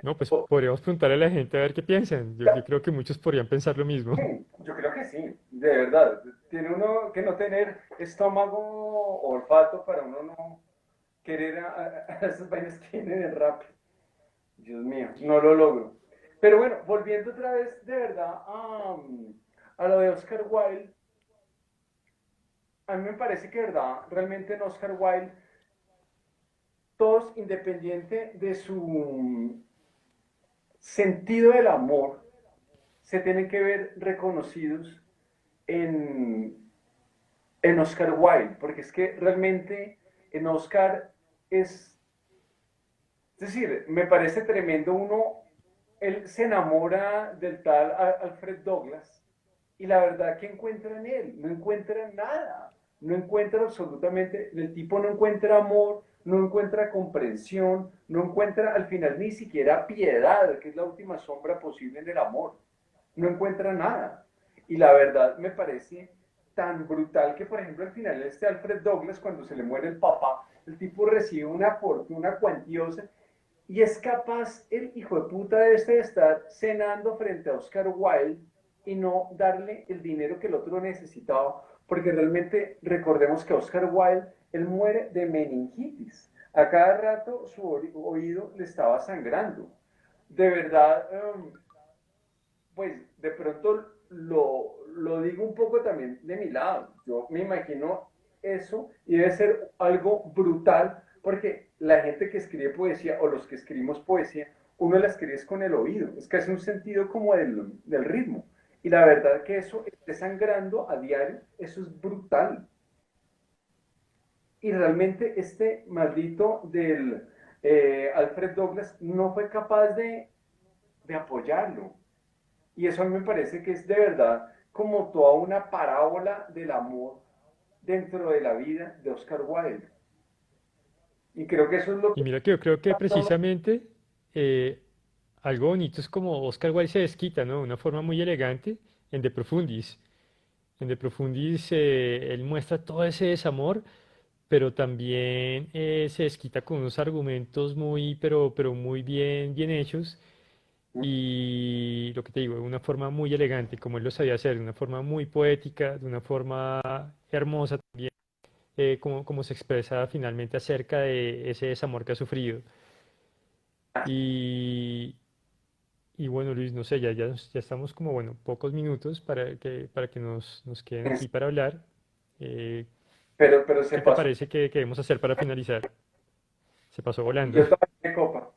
No, pues Pero, podríamos preguntarle a la gente a ver qué piensan. Yo creo que muchos podrían pensar lo mismo. yo creo que sí, de verdad. Tiene uno que no tener estómago o olfato para uno no querer a esas vainas que vienen en rap. Dios mío, no lo logro. Pero bueno, volviendo otra vez de verdad a lo de Oscar Wilde, a mí me parece que de verdad, realmente en Oscar Wilde, todos independiente de su sentido del amor, se tienen que ver reconocidos en, en Oscar Wilde, porque es que realmente en Oscar es decir, me parece tremendo uno, él se enamora del tal Alfred Douglas y la verdad que encuentra en él, no encuentra nada, no encuentra absolutamente, el tipo no encuentra amor, no encuentra comprensión, no encuentra al final ni siquiera piedad, que es la última sombra posible en el amor, no encuentra nada. Y la verdad me parece tan brutal que, por ejemplo, al final este Alfred Douglas, cuando se le muere el papá, el tipo recibe una fortuna cuantiosa y es capaz el hijo de puta de este de estar cenando frente a Oscar Wilde y no darle el dinero que el otro necesitaba, porque realmente recordemos que Oscar Wilde, él muere de meningitis. A cada rato su oído le estaba sangrando. De verdad, pues de pronto lo digo un poco también de mi lado. Yo me imagino eso y debe ser algo brutal porque la gente que escribe poesía o los que escribimos poesía, uno la escribe con el oído. Es que hace un sentido como del ritmo. Y la verdad que eso esté sangrando a diario, eso es brutal. Y realmente este maldito del Alfred Douglas no fue capaz de apoyarlo. Y eso a mí me parece que es de verdad como toda una parábola del amor dentro de la vida de Oscar Wilde. Y creo que eso es lo Y que... mira que yo creo que precisamente eh, algo bonito es como Oscar Wilde se desquita, ¿no? De una forma muy elegante en De Profundis. En De Profundis él muestra todo ese desamor, pero también se desquita con unos argumentos muy, pero muy bien hechos. Y lo que te digo, de una forma muy elegante, como él lo sabía hacer, de una forma muy poética, de una forma hermosa también, como se expresa finalmente acerca de ese desamor que ha sufrido. Y, y bueno, Luis, no sé, ya estamos como, bueno, pocos minutos para que nos queden aquí para hablar. Eh, pero se ¿Qué te pasó. parece que debemos hacer para finalizar? Se pasó volando. Yo también de copa.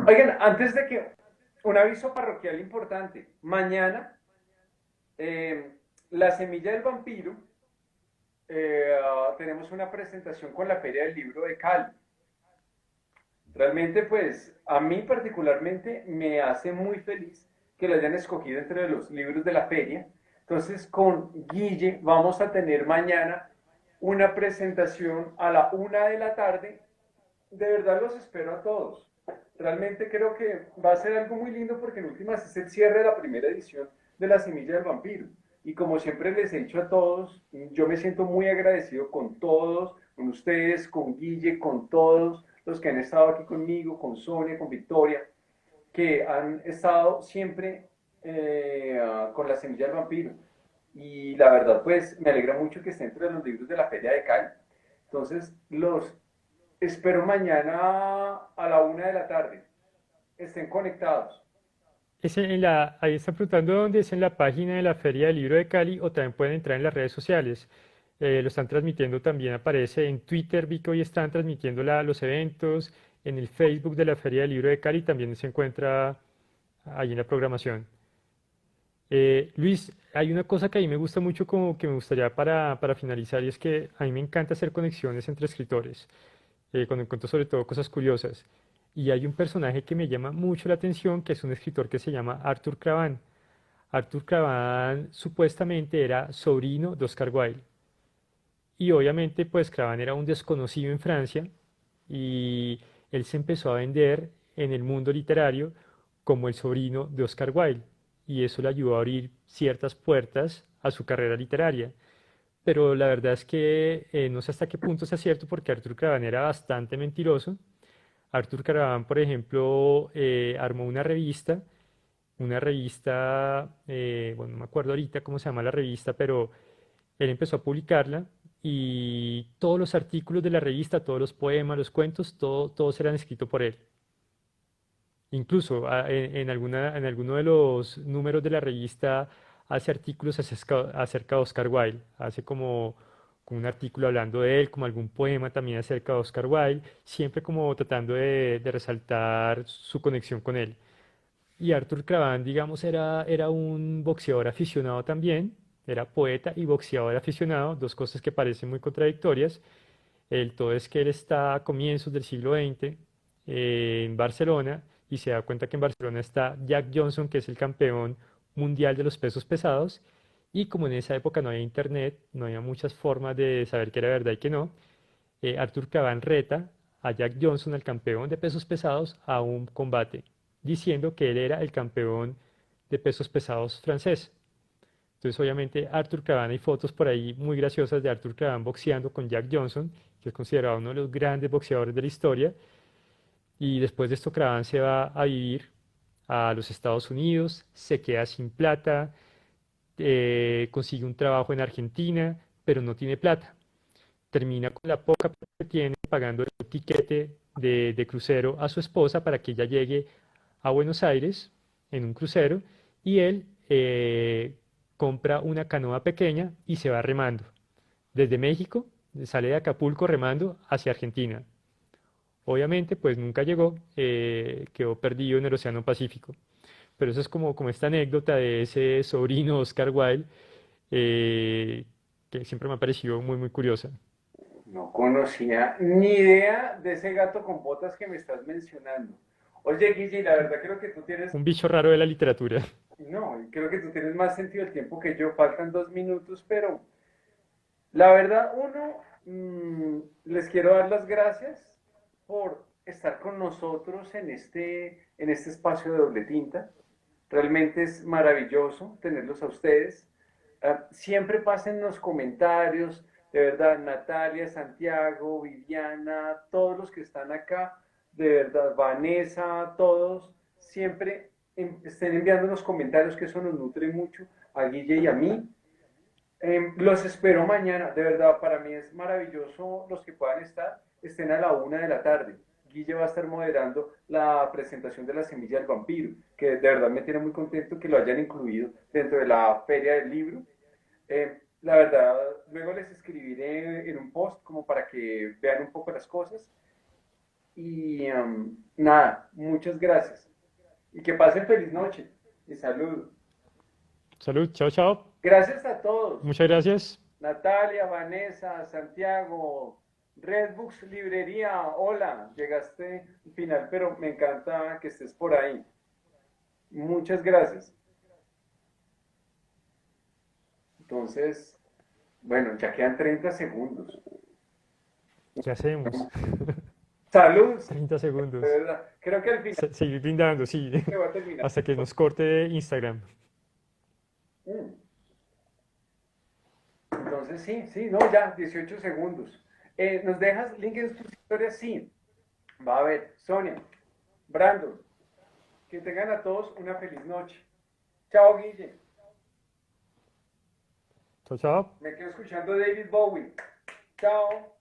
Oigan, antes de que... Un aviso parroquial importante. Mañana, La Semilla del Vampiro, tenemos una presentación con la Feria del Libro de Cali. Realmente, pues, a mí particularmente me hace muy feliz que lo hayan escogido entre los libros de la feria. Entonces, con Guille vamos a tener mañana una presentación a la 1 de la tarde. De verdad los espero a todos. Realmente creo que va a ser algo muy lindo porque en últimas es el cierre de la primera edición de La Semilla del Vampiro. Y como siempre les he dicho a todos, yo me siento muy agradecido con todos, con ustedes, con Guille, con todos los que han estado aquí conmigo, con Sonia, con Victoria, que han estado siempre con la semilla del vampiro. Y la verdad, pues me alegra mucho que estén entre los libros de la Feria de Cali. Entonces, los espero mañana a la 1 de la tarde. Estén conectados. Ahí están preguntando dónde es en la página de la Feria del Libro de Cali o también pueden entrar en las redes sociales. Lo están transmitiendo también, aparece en Twitter, vi que hoy están transmitiendo los eventos, en el Facebook de la Feria del Libro de Cali también se encuentra ahí en la programación. Luis, hay una cosa que a mí me gusta mucho como que me gustaría para finalizar y es que a mí me encanta hacer conexiones entre escritores, cuando encuentro sobre todo cosas curiosas. Y hay un personaje que me llama mucho la atención, que es un escritor que se llama Arthur Cravan. Arthur Cravan supuestamente era sobrino de Oscar Wilde. Y obviamente pues Cravan era un desconocido en Francia y él se empezó a vender en el mundo literario como el sobrino de Oscar Wilde y eso le ayudó a abrir ciertas puertas a su carrera literaria. Pero la verdad es que no sé hasta qué punto sea cierto porque Arthur Cravan era bastante mentiroso. Arthur Cravan, por ejemplo, armó una revista, bueno, no me acuerdo ahorita cómo se llama la revista, pero él empezó a publicarla y todos los artículos de la revista, todos los poemas, los cuentos, todos eran escritos por él. Incluso en alguno de los números de la revista hace artículos acerca de Oscar Wilde, hace como un artículo hablando de él, como algún poema también acerca de Oscar Wilde, siempre como tratando de resaltar su conexión con él. Y Arthur Cravan, digamos, era un boxeador aficionado también, era poeta y boxeador aficionado, dos cosas que parecen muy contradictorias. El todo es que él está a comienzos del siglo XX en Barcelona y se da cuenta que en Barcelona está Jack Johnson, que es el campeón mundial de los pesos pesados. Y como en esa época no había internet, no había muchas formas de saber qué era verdad y qué no, Arthur Caban reta a Jack Johnson, el campeón de pesos pesados, a un combate, diciendo que él era el campeón de pesos pesados francés. Entonces, obviamente, Arthur Caban, hay fotos por ahí muy graciosas de Arthur Caban boxeando con Jack Johnson, que es considerado uno de los grandes boxeadores de la historia. Y después de esto, Caban se va a vivir a los Estados Unidos, se queda sin plata, consigue un trabajo en Argentina, pero no tiene plata. Termina con la poca plata que tiene pagando el tiquete de crucero a su esposa para que ella llegue a Buenos Aires en un crucero y él compra una canoa pequeña y se va remando. Desde México, sale de Acapulco remando hacia Argentina. Obviamente, pues nunca llegó, quedó perdido en el Océano Pacífico. Pero eso es como esta anécdota de ese sobrino Oscar Wilde, eh, que siempre me ha parecido muy, muy curiosa. No conocía ni idea de ese gato con botas que me estás mencionando. Oye, Guille, la verdad creo que tú tienes, Un bicho raro de la literatura. no, creo que tú tienes más sentido del tiempo que yo, faltan 2 minutos, pero la verdad, les quiero dar las gracias por estar con nosotros en este espacio de doble tinta. Realmente es maravilloso tenerlos a ustedes. Siempre pasen los comentarios, de verdad, Natalia, Santiago, Viviana, todos los que están acá, de verdad, Vanessa, todos, siempre estén enviando los comentarios, que eso nos nutre mucho a Guille y a mí. Los espero mañana, de verdad, para mí es maravilloso los que puedan estar, estén a la 1 de la tarde. Guille va a estar moderando la presentación de la semilla del vampiro, que de verdad me tiene muy contento que lo hayan incluido dentro de la feria del libro. La verdad, luego les escribiré en un post como para que vean un poco las cosas. Y nada, muchas gracias. Y que pasen feliz noche. Y saludos. Salud, chao, chao. Gracias a todos. Muchas gracias. Natalia, Vanessa, Santiago, Redbooks Librería, hola, llegaste al final, pero me encanta que estés por ahí. Muchas gracias. Entonces, bueno, ya quedan 30 segundos. ¿Qué hacemos? Salud, 30 de segundos. verdad. Creo que al final Seguir brindando, sí. se va a terminar. Hasta que nos corte Instagram. Mm. Entonces, sí, sí, no, ya, 18 segundos. ¿Nos dejas link en tus historias? Sí. Va a ver, Sonia, Brandon, que tengan a todos una feliz noche. Chao, Guille. Chao, chao. Me quedo escuchando David Bowie. Chao.